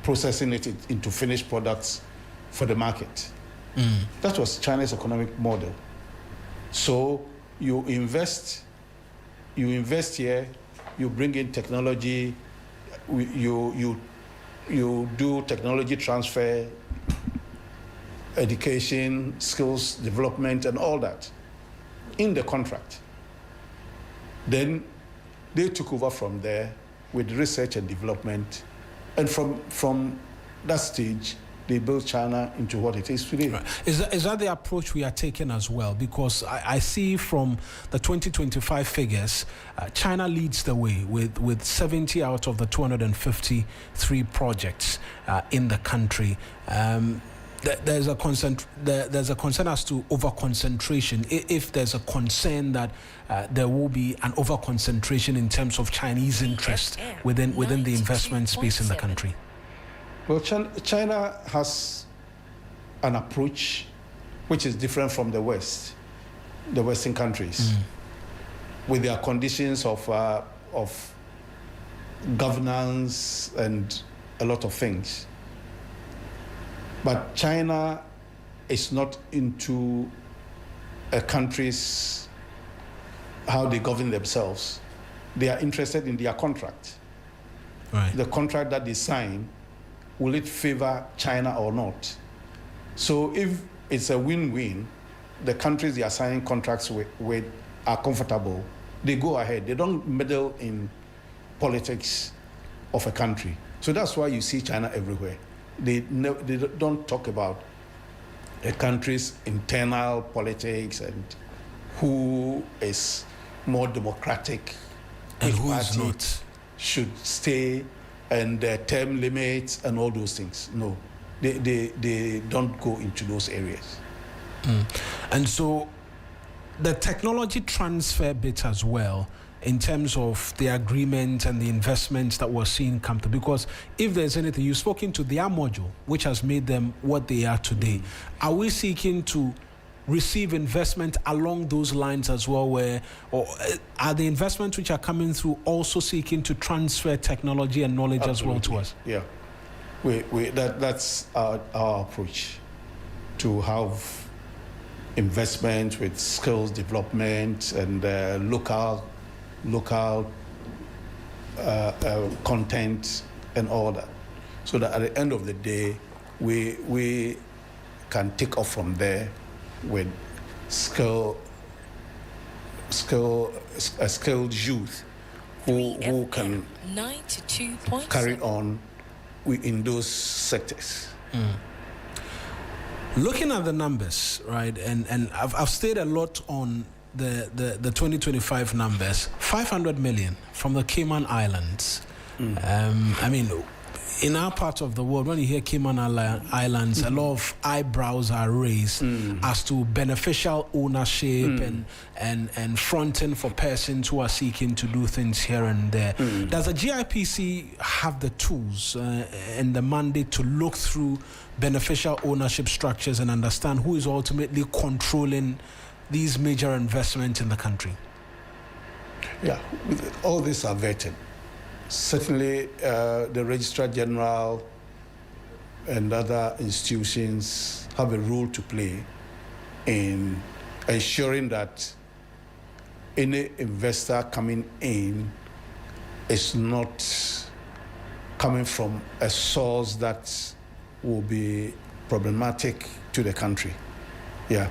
processing it into finished products for the market. That was China's economic model. So you invest here, you bring in technology, you do technology transfer, education, skills development, and all that in the contract. Then they took over from there with research and development, and from that stage, they built China into what it is today. Right. Is that the approach we are taking as well? Because I see from the 2025 figures, China leads the way with 70 out of the 253 projects in the country. There's a concern as to over-concentration. If there's a concern that there will be an over-concentration in terms of Chinese interest within the investment space in the country. Well, China has an approach which is different from the West, the Western countries, with their conditions of governance and a lot of things. But China is not into a country's how they govern themselves. They are interested in their contract. The contract that they sign, will it favor China or not? So if it's a win-win, the countries they are signing contracts with are comfortable, they go ahead. They don't meddle in politics of a country. So that's why you see China everywhere. They don't talk about a country's internal politics and who is more democratic and who is not, should stay, and term limits and all those things. No, they don't go into those areas. And so the technology transfer bit as well, in terms of the agreement and the investments that we're seeing come through, because if there's anything, you've spoken to their module, which has made them what they are today. Are we seeking to receive investment along those lines as well, or are the investments which are coming through also seeking to transfer technology and knowledge as well to us? Yeah, that's our approach, to have investment with skills development and local content and all that, so that at the end of the day, we can take off from there with skill skilled youth who can 92.7. carry on in those sectors. Looking at the numbers, right, and I've stayed a lot on the 2025 numbers. 500 million from the Cayman Islands. I mean, in our part of the world, when you hear Cayman Islands, a lot of eyebrows are raised as to beneficial ownership and fronting for persons who are seeking to do things here and there. Does the GIPC have the tools and the mandate to look through beneficial ownership structures and understand who is ultimately controlling these major investments in the country? Yeah, all these are vetted. Certainly, the Registrar General and other institutions have a role to play in ensuring that any investor coming in is not coming from a source that will be problematic to the country. Yeah.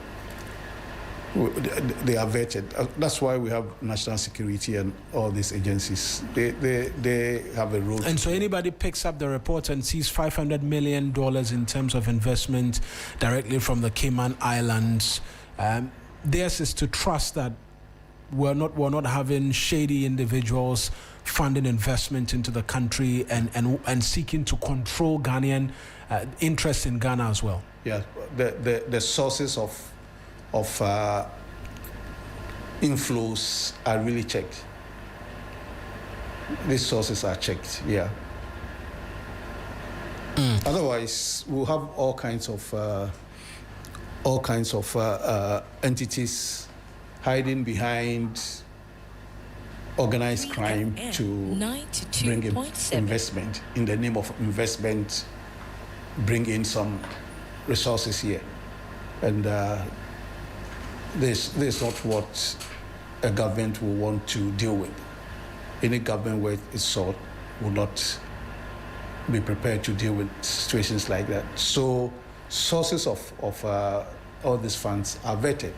They are vetted. That's why we have national security and all these agencies. They have a role. And so anybody picks up the report and sees $500 million in terms of investment directly from the Cayman Islands, theirs is to trust that we're not having shady individuals funding investment into the country and seeking to control Ghanaian interest in Ghana as well. Yeah, the sources of inflows are really checked. These sources are checked, yeah. Otherwise, we'll have all kinds of entities hiding behind organized crime to bring in investment. In the name of investment, bring in some resources here. And this is not what a government will want to deal with. Any government where it's sought will not be prepared to deal with situations like that. So sources of all these funds are vetted.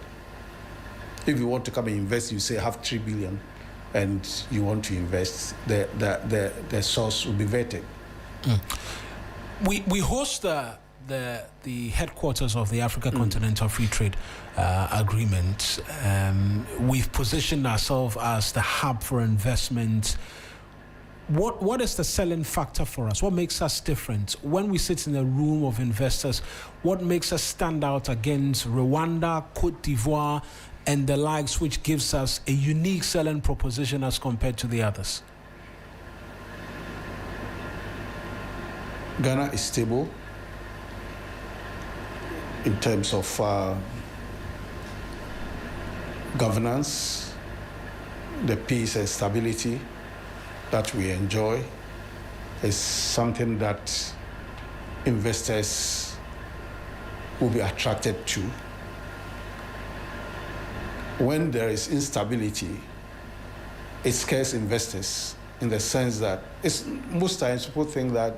If you want to come and invest, you say I have 3 billion and you want to invest, the source will be vetted. We host the headquarters of the Africa Continental Free Trade Agreement. We've positioned ourselves as the hub for investment. What is the selling factor for us? What makes us different? When we sit in a room of investors, what makes us stand out against Rwanda, Cote d'Ivoire, and the likes, which gives us a unique selling proposition as compared to the others? Ghana is stable in terms of governance, the peace and stability that we enjoy is something that investors will be attracted to. When there is instability, it scares investors in the sense that most times people think that,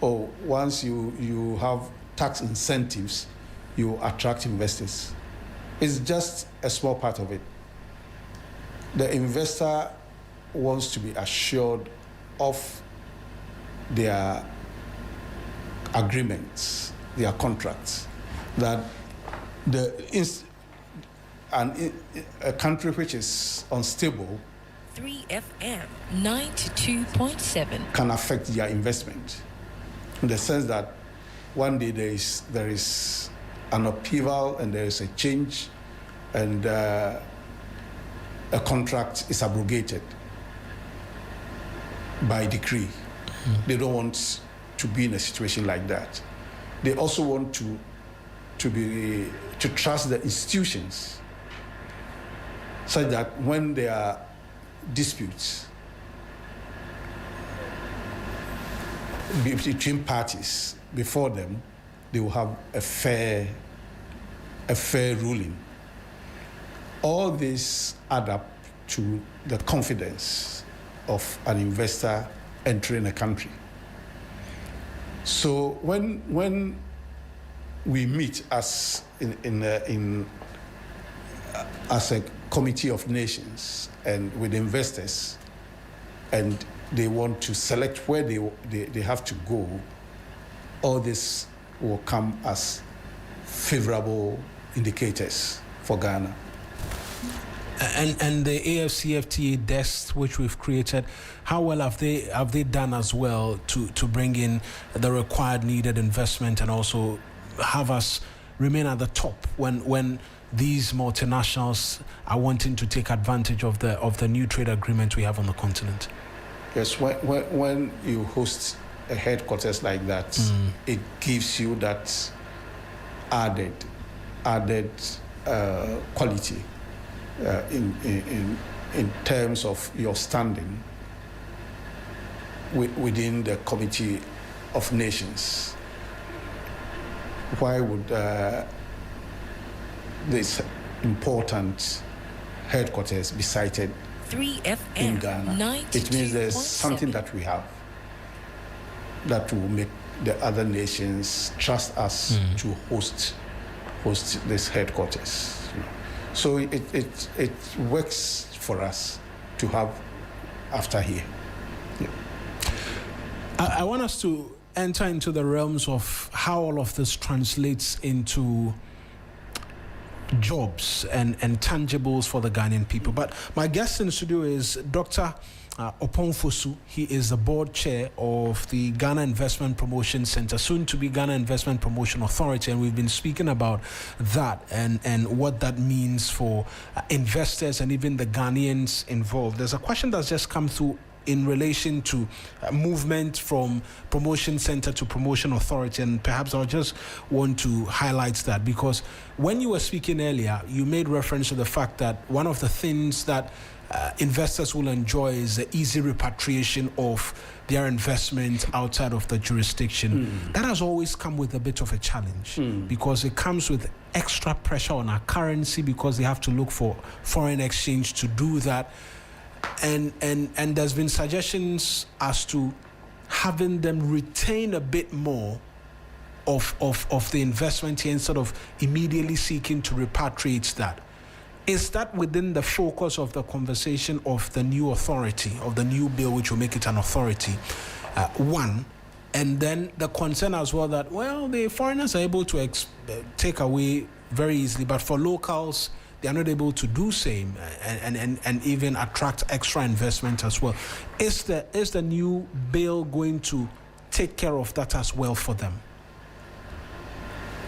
once you have tax incentives, you attract investors. It's just a small part of it. The investor wants to be assured of their agreements, their contracts, that a country which is unstable 3FM 92.7 can affect their investment, in the sense that one day there is an upheaval and there is a change and a contract is abrogated by decree. They don't want to be in a situation like that. They also want to trust the institutions, such that when there are disputes between parties before them, they will have a fair ruling. All this add up to the confidence of an investor entering a country. So when we meet as a committee of nations and with investors, and they want to select where they have to go, all this will come as favorable indicators for Ghana. And the AFCFTA desks which we've created, how well have they done as well to bring in the required needed investment and also have us remain at the top when these multinationals are wanting to take advantage of the new trade agreement we have on the continent? Yes, when you host a headquarters like that, it gives you that added quality in terms of your standing within the Committee of Nations. Why would this important headquarters be cited 3FM in Ghana? It means there's something that we have that will make the other nations trust us to host this headquarters. So it works for us to have after here. Yeah. I want us to enter into the realms of how all of this translates into jobs and tangibles for the Ghanaian people. But my guest in the studio is Dr. Oponfosu. He is the board chair of the Ghana Investment Promotion Center, soon to be Ghana Investment Promotion Authority, and we've been speaking about that and what that means for investors and even the Ghanaians involved. There's a question that's just come through in relation to movement from promotion center to promotion authority, and perhaps I'll just want to highlight that, because when you were speaking earlier, you made reference to the fact that one of the things that investors will enjoy is the easy repatriation of their investment outside of the jurisdiction. That has always come with a bit of a challenge because it comes with extra pressure on our currency because they have to look for foreign exchange to do that. And there's been suggestions as to having them retain a bit more of the investment here instead of immediately seeking to repatriate that. Is that within the focus of the conversation of the new authority, of the new bill which will make it an authority? One, and then the concern as well that, well, the foreigners are able to take away very easily, but for locals, they are not able to do same and even attract extra investment as well. Is the new bill going to take care of that as well for them?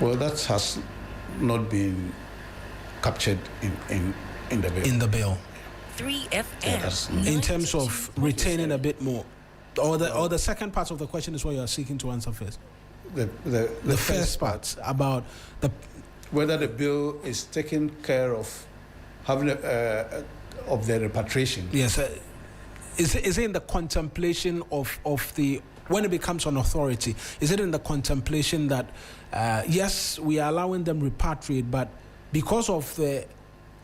Well, that has not been captured in the bill. In the bill. 3FM. In terms of retaining a bit more. Or the second part of the question is what you are seeking to answer first. The first part about whether the bill is taking care of having of the repatriation. Yes. Is it in the contemplation of the, when it becomes an authority, is it in the contemplation that yes, we are allowing them repatriate, but because of the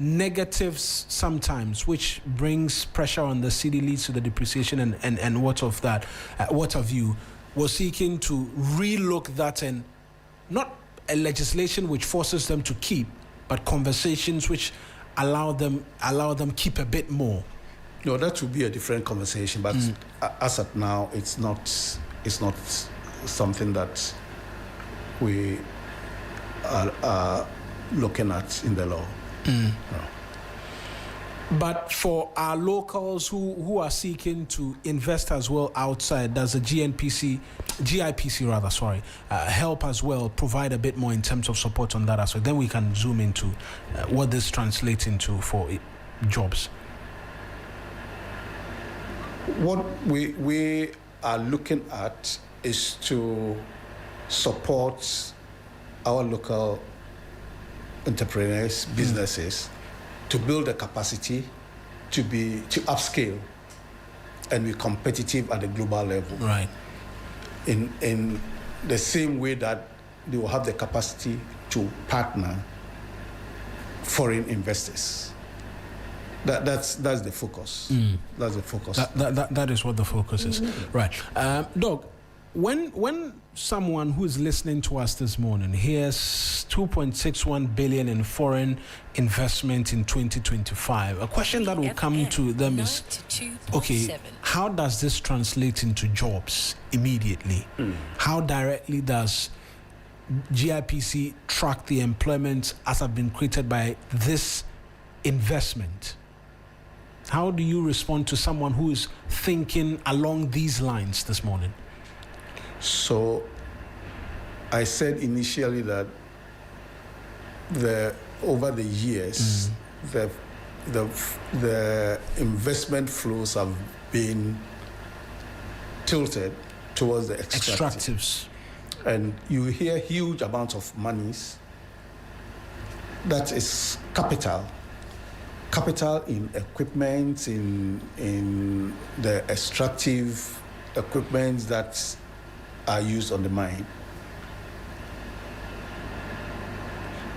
negatives sometimes, which brings pressure on the city, leads to the depreciation and what of that, what have you, was seeking to relook that and not a legislation which forces them to keep, but conversations which allow them keep a bit more. No, that would be a different conversation. But as at now, it's not something that we are looking at in the law. No. But for our locals who are seeking to invest as well outside, does the GIPC help as well, provide a bit more in terms of support on that aspect? Then we can zoom into what this translates into for jobs. What we are looking at is to support our local entrepreneurs, businesses, to build a capacity to upscale and be competitive at the global level. Right. In the same way that they will have the capacity to partner foreign investors. That's the focus. That's the focus. That is what the focus is. Right. Doug, when someone who's listening to us this morning hears 2.61 billion in foreign investment in 2025, a question that will come to them is, okay, how does this translate into jobs immediately? How directly does GIPC track the employment as have been created by this investment? How do you respond to someone who is thinking along these lines this morning? So I said initially that over the years, the investment flows have been tilted towards the extractives. And you hear huge amounts of monies. That is capital in equipment, in the extractive equipment that are used on the mine.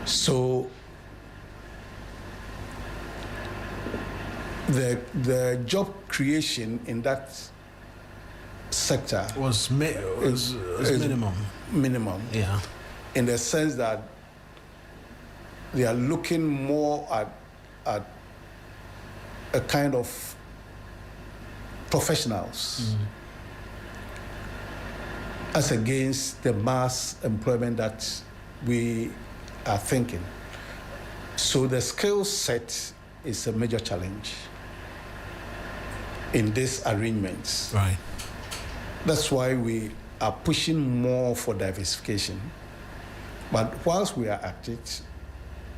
So the job creation in that sector was minimum. Minimum. Yeah. In the sense that they are looking more at a kind of professionals as against the mass employment that we are thinking. So the skill set is a major challenge in these arrangements. Right. That's why we are pushing more for diversification. But whilst we are at it,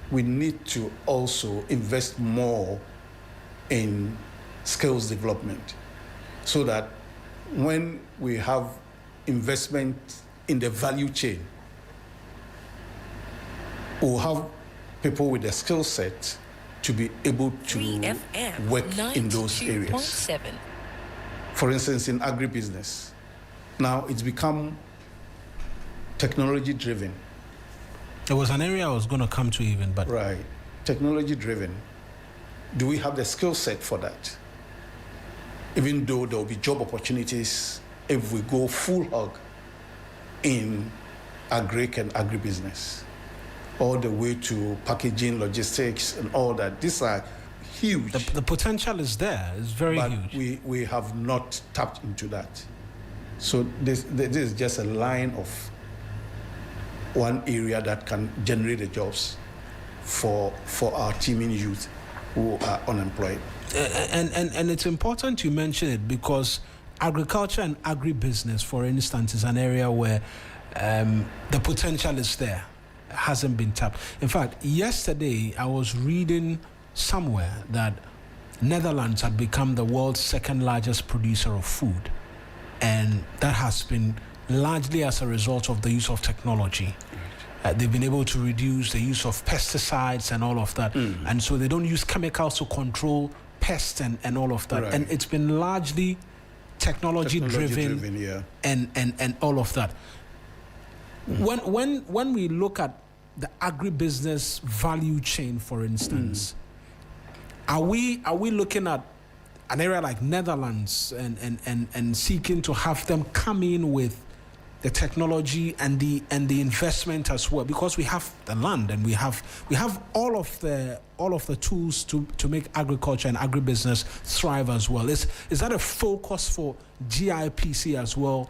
we need to also invest more in skills development so that when we have investment in the value chain, we'll have people with the skill set to be able to work in those areas. For instance, in agribusiness, now it's become technology driven. There was an area I was going to come to even, but... Right, technology driven. Do we have the skill set for that? Even though there will be job opportunities if we go full hog in agric and agribusiness, all the way to packaging, logistics, and all that. These are huge. The potential is there. It's very huge. But we have not tapped into that. So this is just a line of one area that can generate the jobs for our teeming youth who are unemployed. And it's important you mention it because agriculture and agribusiness, for instance, is an area where the potential is there. It hasn't been tapped. In fact, yesterday I was reading somewhere that Netherlands had become the world's second largest producer of food. And that has been largely as a result of the use of technology. They've been able to reduce the use of pesticides and all of that. And so they don't use chemicals to control pests and all of that. Right. And it's been largely technology driven yeah. and all of that. When we look at the agribusiness value chain, for instance, are we looking at an area like Netherlands and seeking to have them come in with the technology and the investment as well, because we have the land and we have all of the tools to make agriculture and agribusiness thrive as well. Is that a focus for GIPC as well?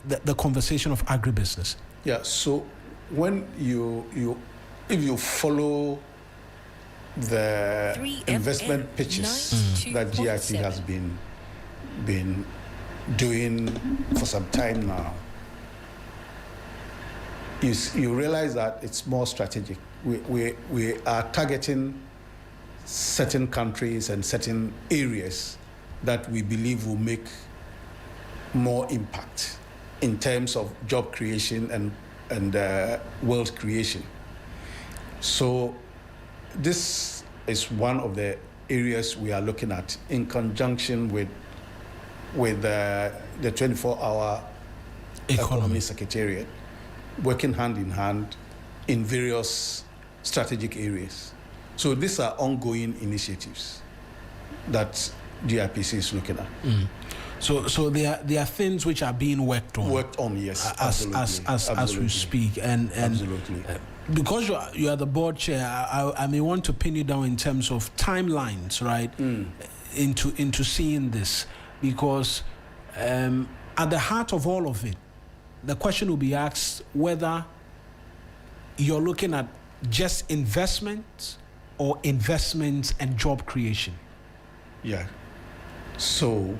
The conversation of agribusiness. Yeah. So when if you follow the investment pitches that GIP has been doing for some time now, you realize that it's more strategic. We are targeting certain countries and certain areas that we believe will make more impact in terms of job creation and wealth creation. So this is one of the areas we are looking at in conjunction with the 24-hour economy secretariat, working hand in hand in various strategic areas. So these are ongoing initiatives that GIPC is looking at. So there are things which are being worked on. Yes, as we speak, and absolutely. Because you are the board chair, I may want to pin you down in terms of timelines, right? Into seeing this, because at the heart of all of it, the question will be asked whether you're looking at just investment or investments and job creation. Yeah. So,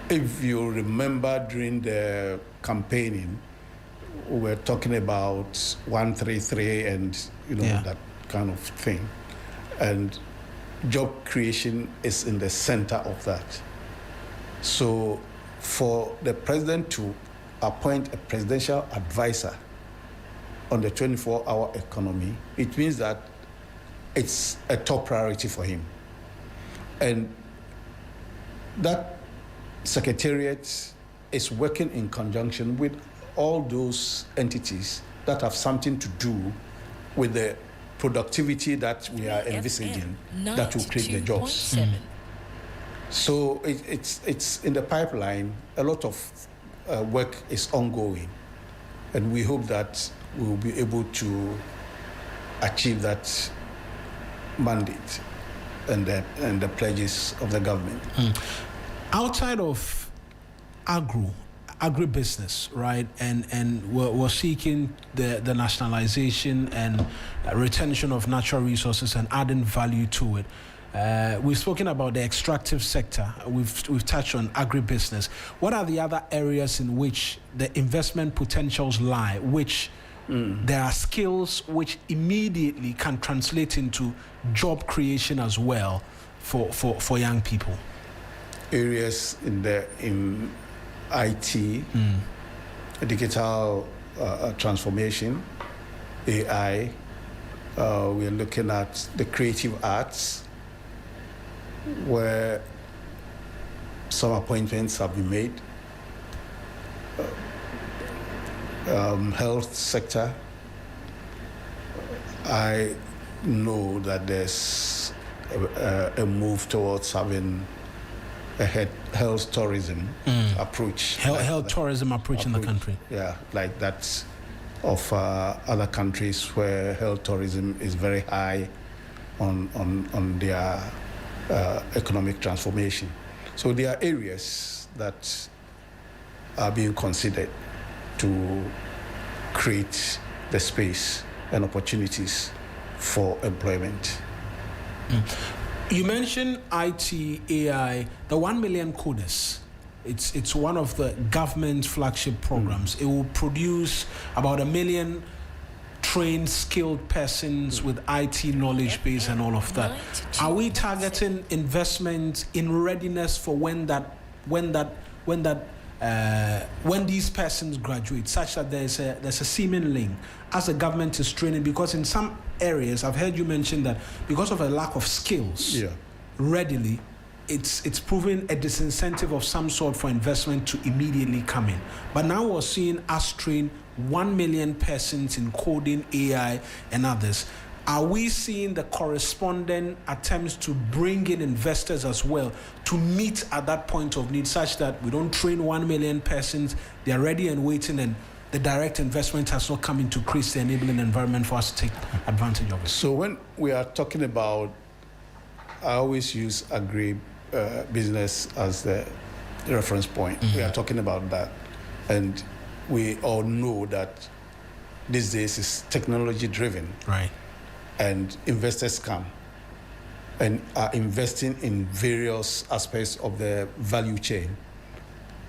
if you remember during the campaigning, we were talking about 133 and that kind of thing, and job creation is in the center of that. So, for the president to appoint a presidential advisor on the 24-hour economy, it means that it's a top priority for him. And that secretariat is working in conjunction with all those entities that have something to do with the productivity that we are envisaging that will create the jobs. So it's in the pipeline. A lot of work is ongoing, and we hope that we will be able to achieve that mandate and the pledges of the government. Outside of agribusiness, right, and we're seeking the nationalization and retention of natural resources and adding value to it. We've spoken about the extractive sector. We've touched on agribusiness. What are the other areas in which the investment potentials lie, which there are skills which immediately can translate into job creation as well for young people? Areas in IT, digital transformation, AI. We're looking at the creative arts, where some appointments have been made. Health sector, I know that there's a move towards having a health tourism approach. Health tourism approach in the country. Yeah, like that of other countries where health tourism is very high on their economic transformation. So there are areas that are being considered to create the space and opportunities for employment. You mentioned IT, AI, the 1 million coders. It's one of the government flagship programs. It will produce about 1 million trained, skilled persons with IT knowledge base and all of that. Are we targeting investment in readiness for when these persons graduate, such that there's a seeming link as the government is training? Because in some areas, I've heard you mention that because of a lack of skills readily, it's proving a disincentive of some sort for investment to immediately come in. But now we're seeing us train 1 million persons in coding, AI, and others. Are we seeing the corresponding attempts to bring in investors as well to meet at that point of need, such that we don't train 1 million persons, they're ready and waiting, and the direct investment has not come in to create the enabling environment for us to take advantage of it? So when we are talking about, I always use business as the reference point. We are talking about that. And we all know that these days is technology driven. Right. And investors come and are investing in various aspects of the value chain.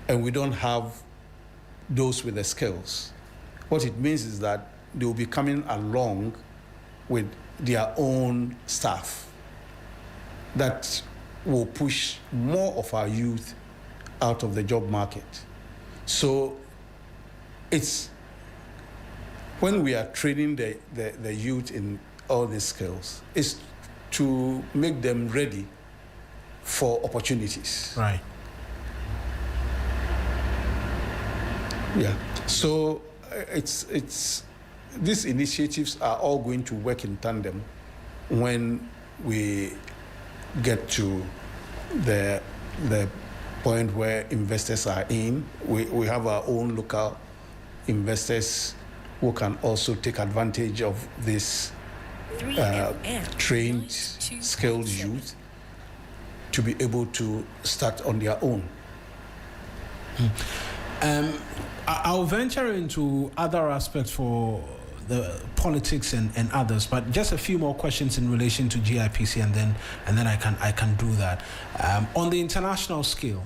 And we don't have those with the skills. What it means is that they will be coming along with their own staff that will push more of our youth out of the job market. So it's when we are training the youth in all these skills, is to make them ready for opportunities. Right. Yeah. So it's these initiatives are all going to work in tandem when we get to the point where investors are in. We have our own local investors who can also take advantage of this 3FM trained, 92.7. skilled youth to be able to start on their own. I'll venture into other aspects for the politics and others, but just a few more questions in relation to GIPC, and then I can do that. On the international scale,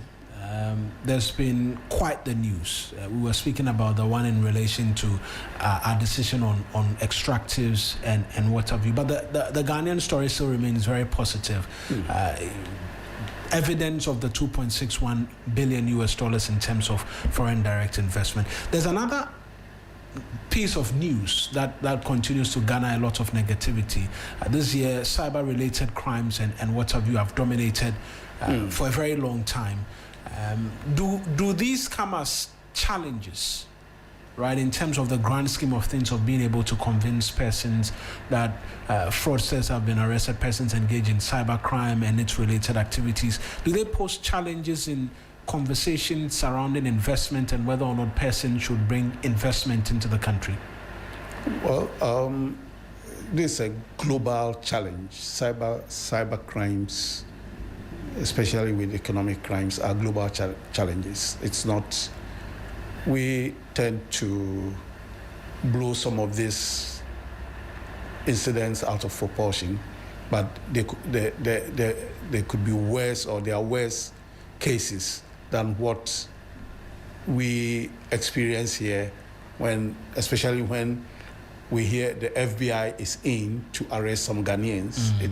there's been quite the news. We were speaking about the one in relation to our decision on extractives and what have you, but the Ghanaian story still remains very positive. Evidence of the $2.61 billion in terms of foreign direct investment. There's another piece of news that continues to garner a lot of negativity. This year, cyber-related crimes and what have you have dominated for a very long time. Do these come as challenges, right, in terms of the grand scheme of things, of being able to convince persons that fraudsters have been arrested, persons engaged in cybercrime and its related activities? Do they pose challenges in conversations surrounding investment and whether or not persons should bring investment into the country? Well, this is a global challenge. Cyber crimes, especially with economic crimes, are global challenges. It's not. We tend to blow some of these incidents out of proportion, but they could be worse, or there are worse cases than what we experience here, especially when we hear the FBI is in to arrest some Ghanaians. It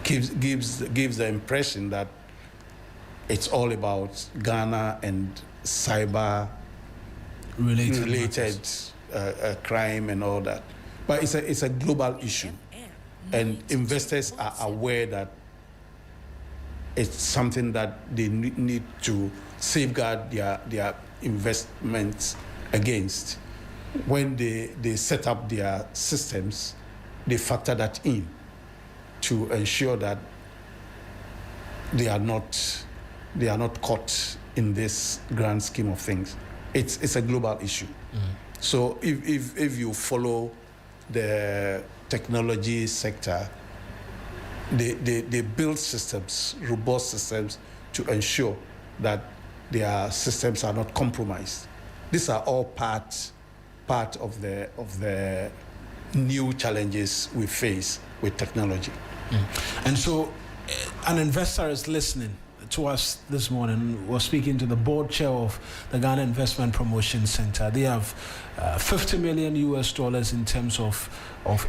gives the impression that it's all about Ghana and cyber related crime and all that. But it's a global issue, and investors are aware that it's something that they need to safeguard their investments against. When they set up their systems, they factor that in to ensure that they are not caught in this grand scheme of things. It's a global issue. So if you follow the technology sector, they build systems, robust systems, to ensure that their systems are not compromised. These are all part of the new challenges we face with technology. And so an investor is listening to us this morning. We're speaking to the board chair of the Ghana Investment Promotion Center. They have $50 million in terms of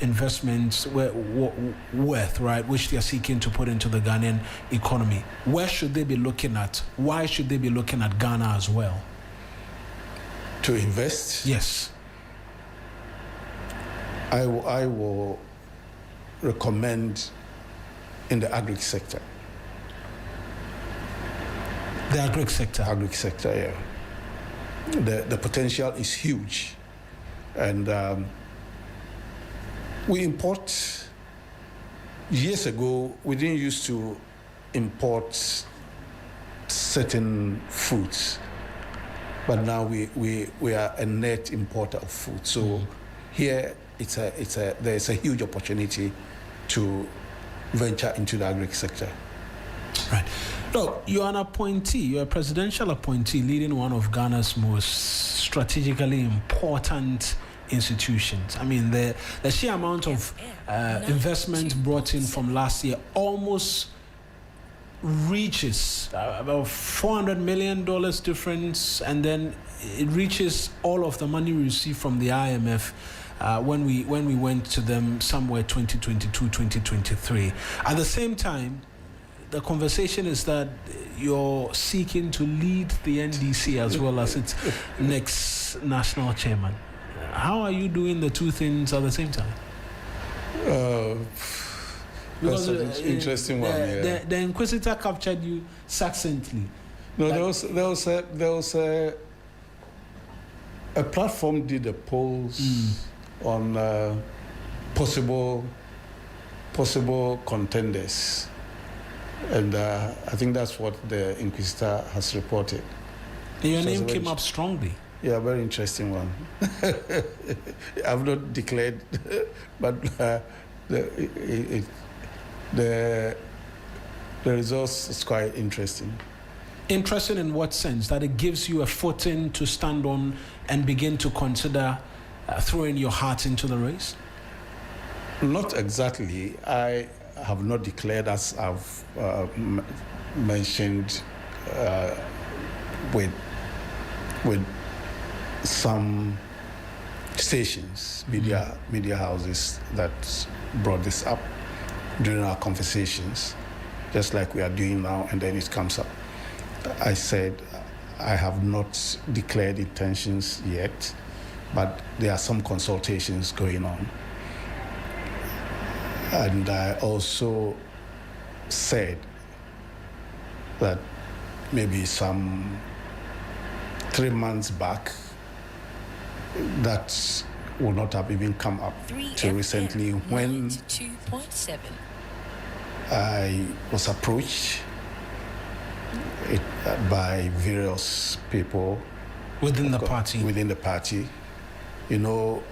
investments worth, right, which they are seeking to put into the Ghanaian economy. Where should they be looking at? Why should they be looking at Ghana as well? To invest? Yes. I will recommend in the agri sector. The agri sector? Agri sector, yeah. The potential is huge. And we import, years ago, we didn't used to import certain foods, but now we are a net importer of food. So here there's a huge opportunity to venture into the agri sector. Right. Look, you're an appointee, you're a presidential appointee leading one of Ghana's most strategically important institutions. I mean, the sheer amount of investment brought in from last year almost reaches about $400 million difference, and then it reaches all of the money we received from the IMF when we went to them somewhere 2022, 2023. At the same time, the conversation is that you're seeking to lead the NDC as well as its next national chairman. How are you doing the two things at the same time? That's an interesting one. The Inquisitor captured you succinctly. No, there was a platform did a polls on possible contenders. And I think that's what the Inquisitor has reported. Your So name it's a came very up strongly. Yeah, very interesting one. I've not declared, but the results is quite interesting. Interesting in what sense? That it gives you a footing to stand on and begin to consider throwing your heart into the race? Not exactly. I have not declared, as I've mentioned with some stations, media houses that brought this up during our conversations, just like we are doing now, and then it comes up. I said I have not declared intentions yet, but there are some consultations going on. And I also said that maybe some 3 months back, that would not have even come up till recently when 92.7. I was approached by various people Within the party? Within the party. You know,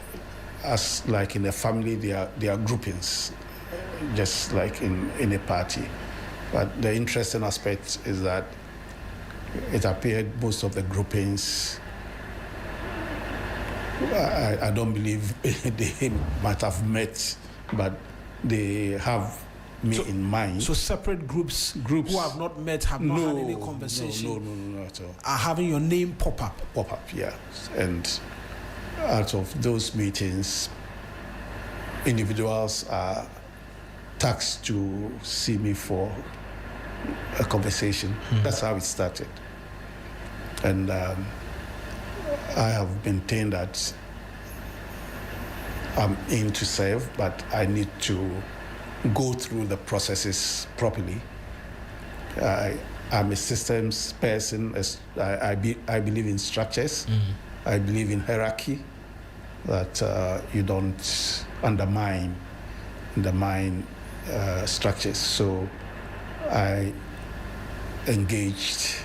as like in a family, there are groupings, just like in a party. But the interesting aspect is that it appeared most of the groupings, I don't believe they might have met, but they have me in mind. So separate groups who have not met, have not had any conversation, no, at all. are having your name pop up. Pop up, yeah. And out of those meetings, individuals are tasked to see me for a conversation. That's how it started. And I have maintained that I'm in to serve, but I need to go through the processes properly. I'm a systems person. I believe in structures. I believe in hierarchy, that you don't undermine structures. So I engaged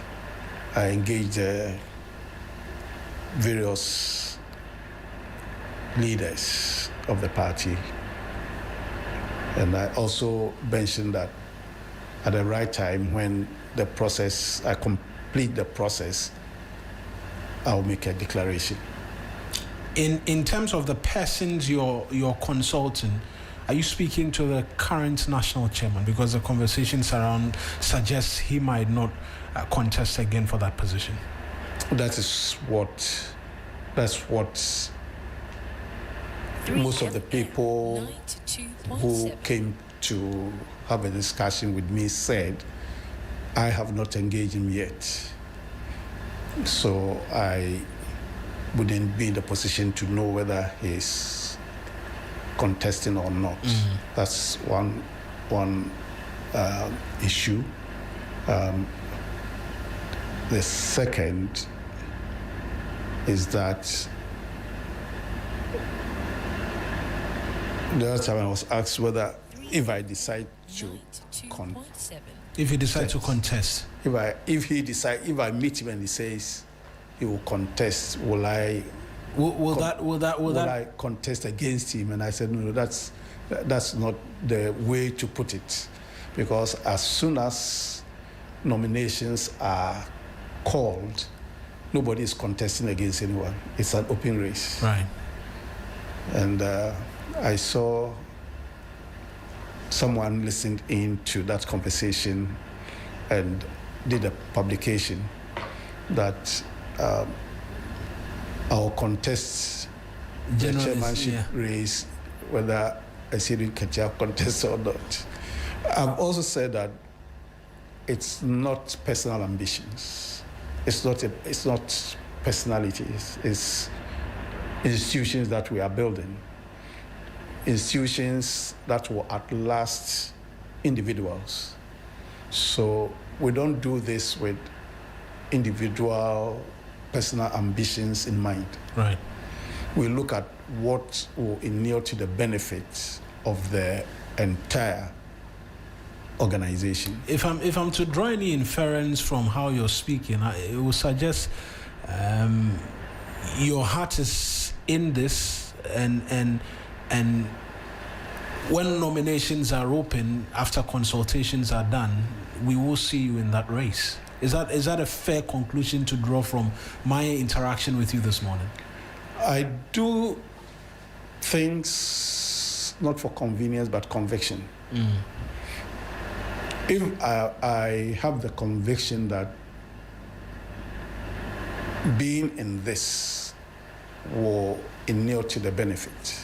various leaders of the party, and I also mentioned that at the right time, when I complete the process, I'll make a declaration. In terms of the persons you're consulting, are you speaking to the current national chairman? Because the conversations around suggest he might not contest again for that position. That's what most of the people who came to have a discussion with me said. I have not engaged him yet, so I wouldn't be in the position to know whether he's contesting or not. That's one issue. The second is that the other time I was asked whether if I decide to If you decide to contest, if I meet him and he says he will contest, will I contest against him? And I said, no, that's not the way to put it, because as soon as nominations are called, nobody is contesting against anyone. It's an open race. right? And I saw someone listened in to that conversation and did a publication that I'll contest the chairmanship race, whether Asiru Kachia contests or not. I've also said that it's not personal ambitions. It's not personalities. It's institutions that we are building. Institutions that will outlast individuals. So we don't do this with individual personal ambitions in mind. Right. We look at what will inure to the benefit of the entire organization. If I'm to draw any inference from how you're speaking, it will suggest your heart is in this, and when nominations are open after consultations are done, we will see you in that race. Is that a fair conclusion to draw from my interaction with you this morning? I do things not for convenience but conviction. If I have the conviction that being in this will inure to the benefit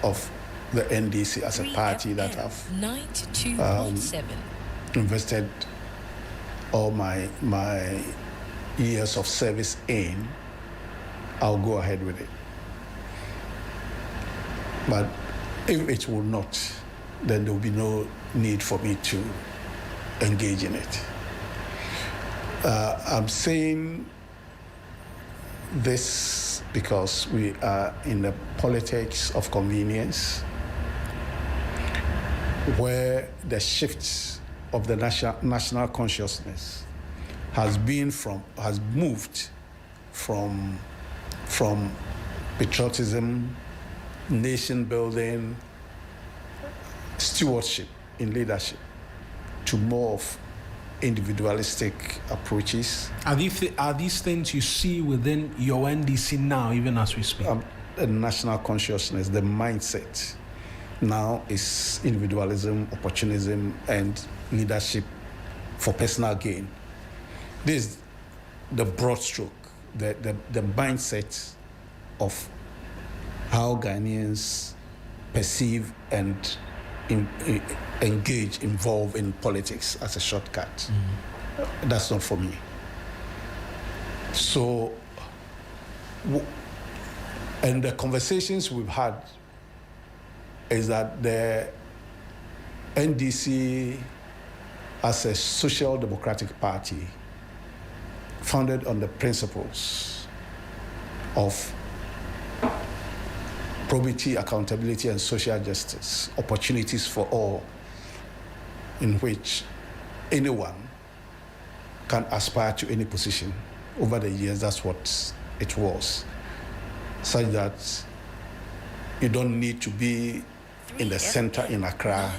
of the NDC as a party that have 92.7. invested all my years of service in, I'll go ahead with it. But if it will not, then there will be no need for me to engage in it. I'm saying this because we are in the politics of convenience, where the shift of the national consciousness has moved from patriotism, nation building, stewardship in leadership to more of individualistic approaches. Are these things you see within your NDC now, even as we speak? The national consciousness, the mindset now is individualism, opportunism, and leadership for personal gain. This is the broad stroke, the mindset of how Ghanaians perceive and involve in politics as a shortcut. That's not for me. So, and the conversations we've had is that the NDC as a social democratic party founded on the principles of probity, accountability, and social justice, opportunities for all, in which anyone can aspire to any position. Over the years, that's what it was, such that you don't need to be in the center in Accra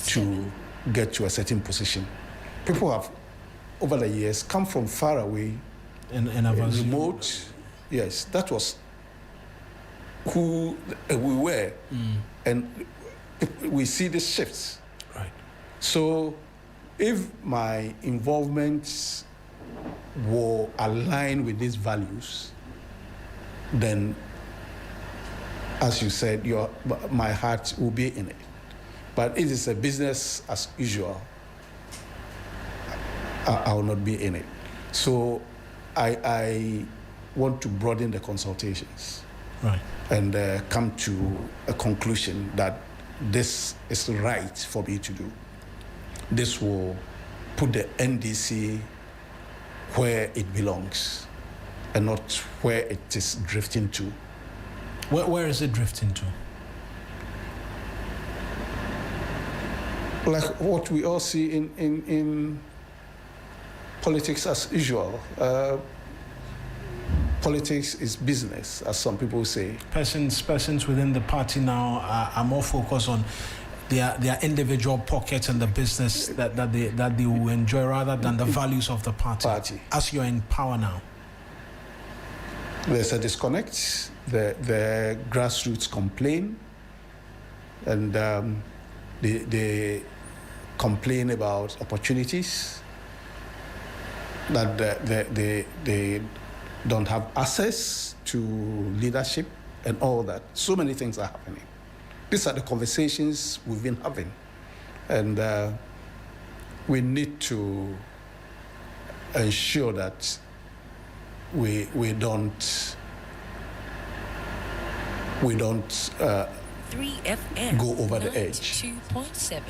to get to a certain position. People have, over the years, come from far away, in remote. Yes, that was who we were, and we see the shifts. Right. So, if my involvement will align with these values, then, as you said, my heart will be in it. But if it's a business as usual, I will not be in it. So, I want to broaden the consultations. Right. And come to a conclusion that this is right for me to do. This will put the NDC where it belongs and not where it is drifting to. Where is it drifting to? Like what we all see in politics as usual. Politics is business, as some people say. Persons within the party now are more focused on their individual pockets and the business that they will enjoy rather than the values of the party. As you're in power now. There's a disconnect. The grassroots complain, and they complain about opportunities that they don't have access to leadership and all that. So many things are happening. These are the conversations we've been having. And we need to ensure that we don't 3FM go over the edge. 92.7.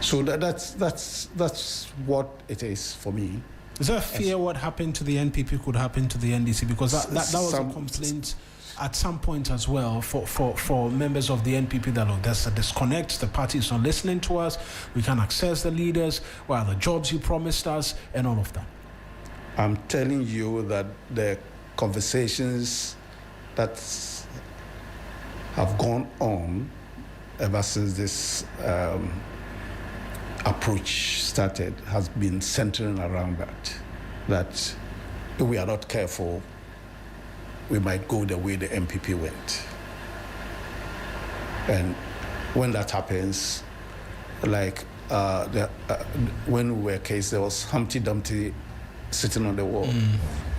So that's what it is for me. Is there a fear what happened to the NPP could happen to the NDC? Because that was a complaint at some point as well for members of the NPP that, look, there's a disconnect, the party is not listening to us, we can access the leaders, what are the jobs you promised us, and all of that? I'm telling you that the conversations that have gone on ever since this approach started has been centering around that if we are not careful, we might go the way the MPP went. And when that happens, like when we were case, there was Humpty Dumpty sitting on the wall.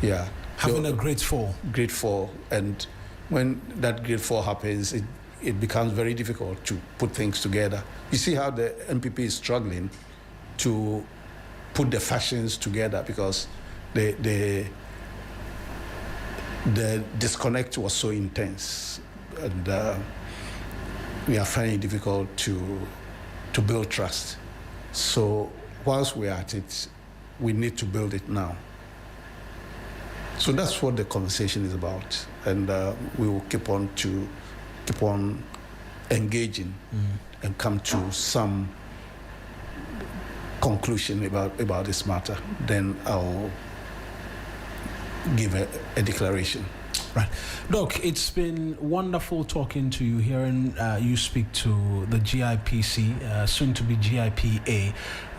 Yeah. Having a great fall. Great fall. And when that great fall happens, it becomes very difficult to put things together. You see how the MPP is struggling to put the factions together because the disconnect was so intense, and we are finding it difficult to build trust. So whilst we're at it, we need to build it now. So that's what the conversation is about, and we will keep on engaging and come to some conclusion about this matter. Then I'll give a declaration. Right. Doc, it's been wonderful talking to you, hearing you speak to the GIPC, soon to be GIPA,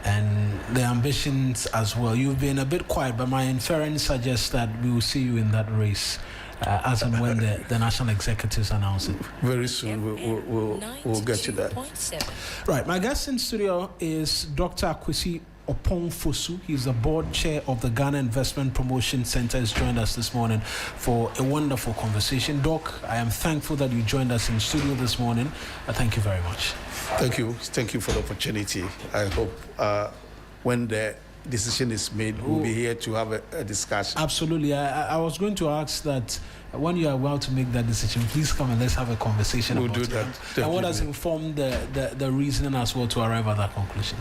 and the ambitions as well. You've been a bit quiet, but my inference suggests that we will see you in that race as and when the national executives announce it. Very soon we'll get to that. Right. My guest in studio is Dr. Kwesi Opon-Fosu. He's the board chair of the Ghana Investment Promotion Center. Has joined us this morning for a wonderful conversation. Doc, I am thankful that you joined us in studio this morning. Thank you very much. Thank you for the opportunity. I hope when the decision is made, we'll be here to have a discussion. Absolutely. I was going to ask that when you are about to make that decision, please come and let's have a conversation we'll about do it. that. Definitely. And what has informed the reasoning as well to arrive at that conclusion?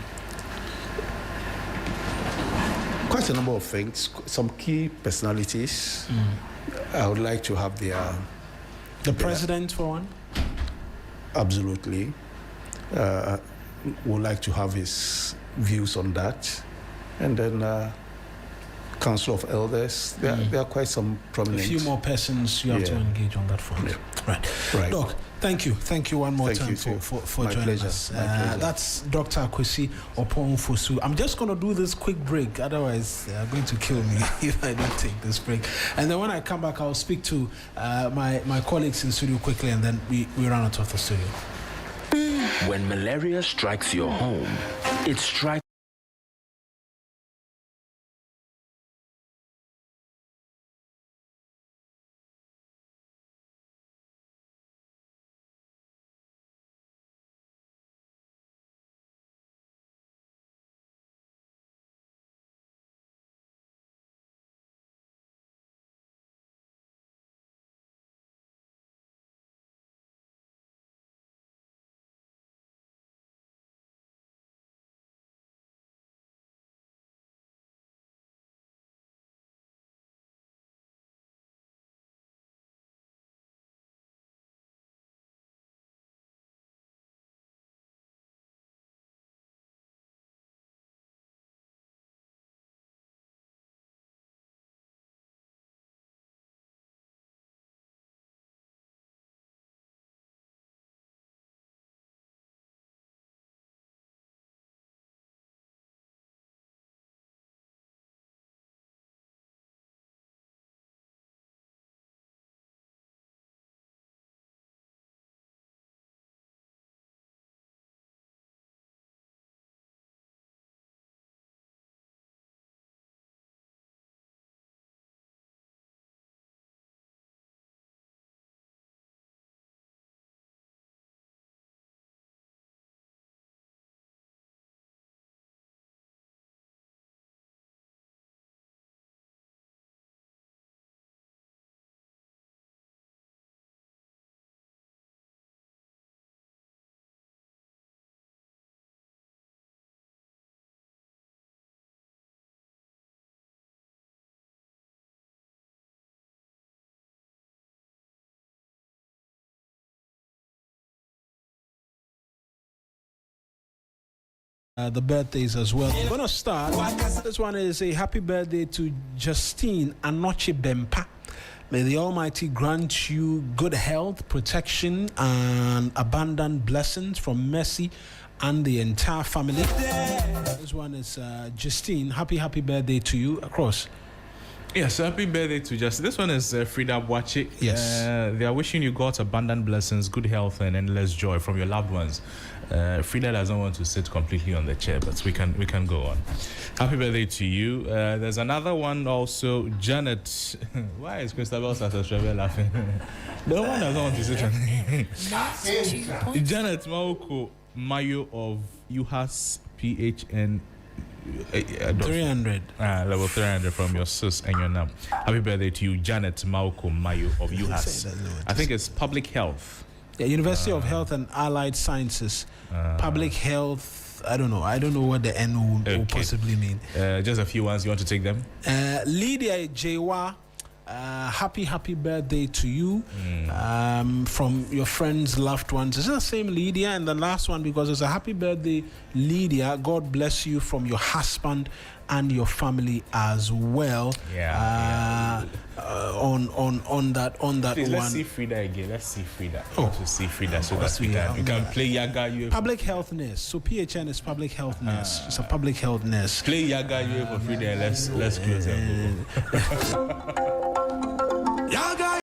Quite a number of things. Some key personalities. I would like to have the president, for one? Absolutely. Would like to have his views on that. And then Council of Elders. There are quite some prominent. A few more persons you have to engage on that front. Yeah. Right. Doc, thank you one more time for joining pleasure. us. My pleasure. That's Dr. Kwesi Opon-Fosu. I'm just going to do this quick break, otherwise they are going to kill me if I don't take this break. And then when I come back, I'll speak to my colleagues in studio quickly, and then we run out of the studio. When malaria strikes your home, it strikes the birthdays as well. I'm gonna start. This one is a happy birthday to Justine Anoche Bempa. May the Almighty grant you good health, protection, and abundant blessings from Mercy and the entire family. This one is Justine. Happy birthday to you. Across. Yes, happy birthday to Justin. This one is Frida Wachi. Yes. They are wishing you God's abundant blessings, good health, and endless joy from your loved ones. Frida doesn't want to sit completely on the chair, but we can go on. Happy birthday to you. There's another one also, Janet. Why is Christabel Sassashreve laughing? No one doesn't want to sit on Janet Maoko Mayo of UHAS PHN. 300. Level 300 from your sis and your name. Happy birthday to you, Janet Maoko Mayo of UHAS. I think it's public health. Yeah, University of Health and Allied Sciences. Public health. I don't know what the N will possibly mean. Just a few ones. You want to take them? Lydia Jewa. Happy birthday to you from your friends, loved ones. Is it the same Lydia? And the last one, because it's a happy birthday, Lydia. God bless you from your husband and your family as well. On that Please, one. Let's see Frida again. Let's see Frida. I want to see Frida so that we can play Yaga UA. Public health nurse. So PHN is public health nurse. It's a public health nurse. Play Yaga UA for Frida. Let's close and go.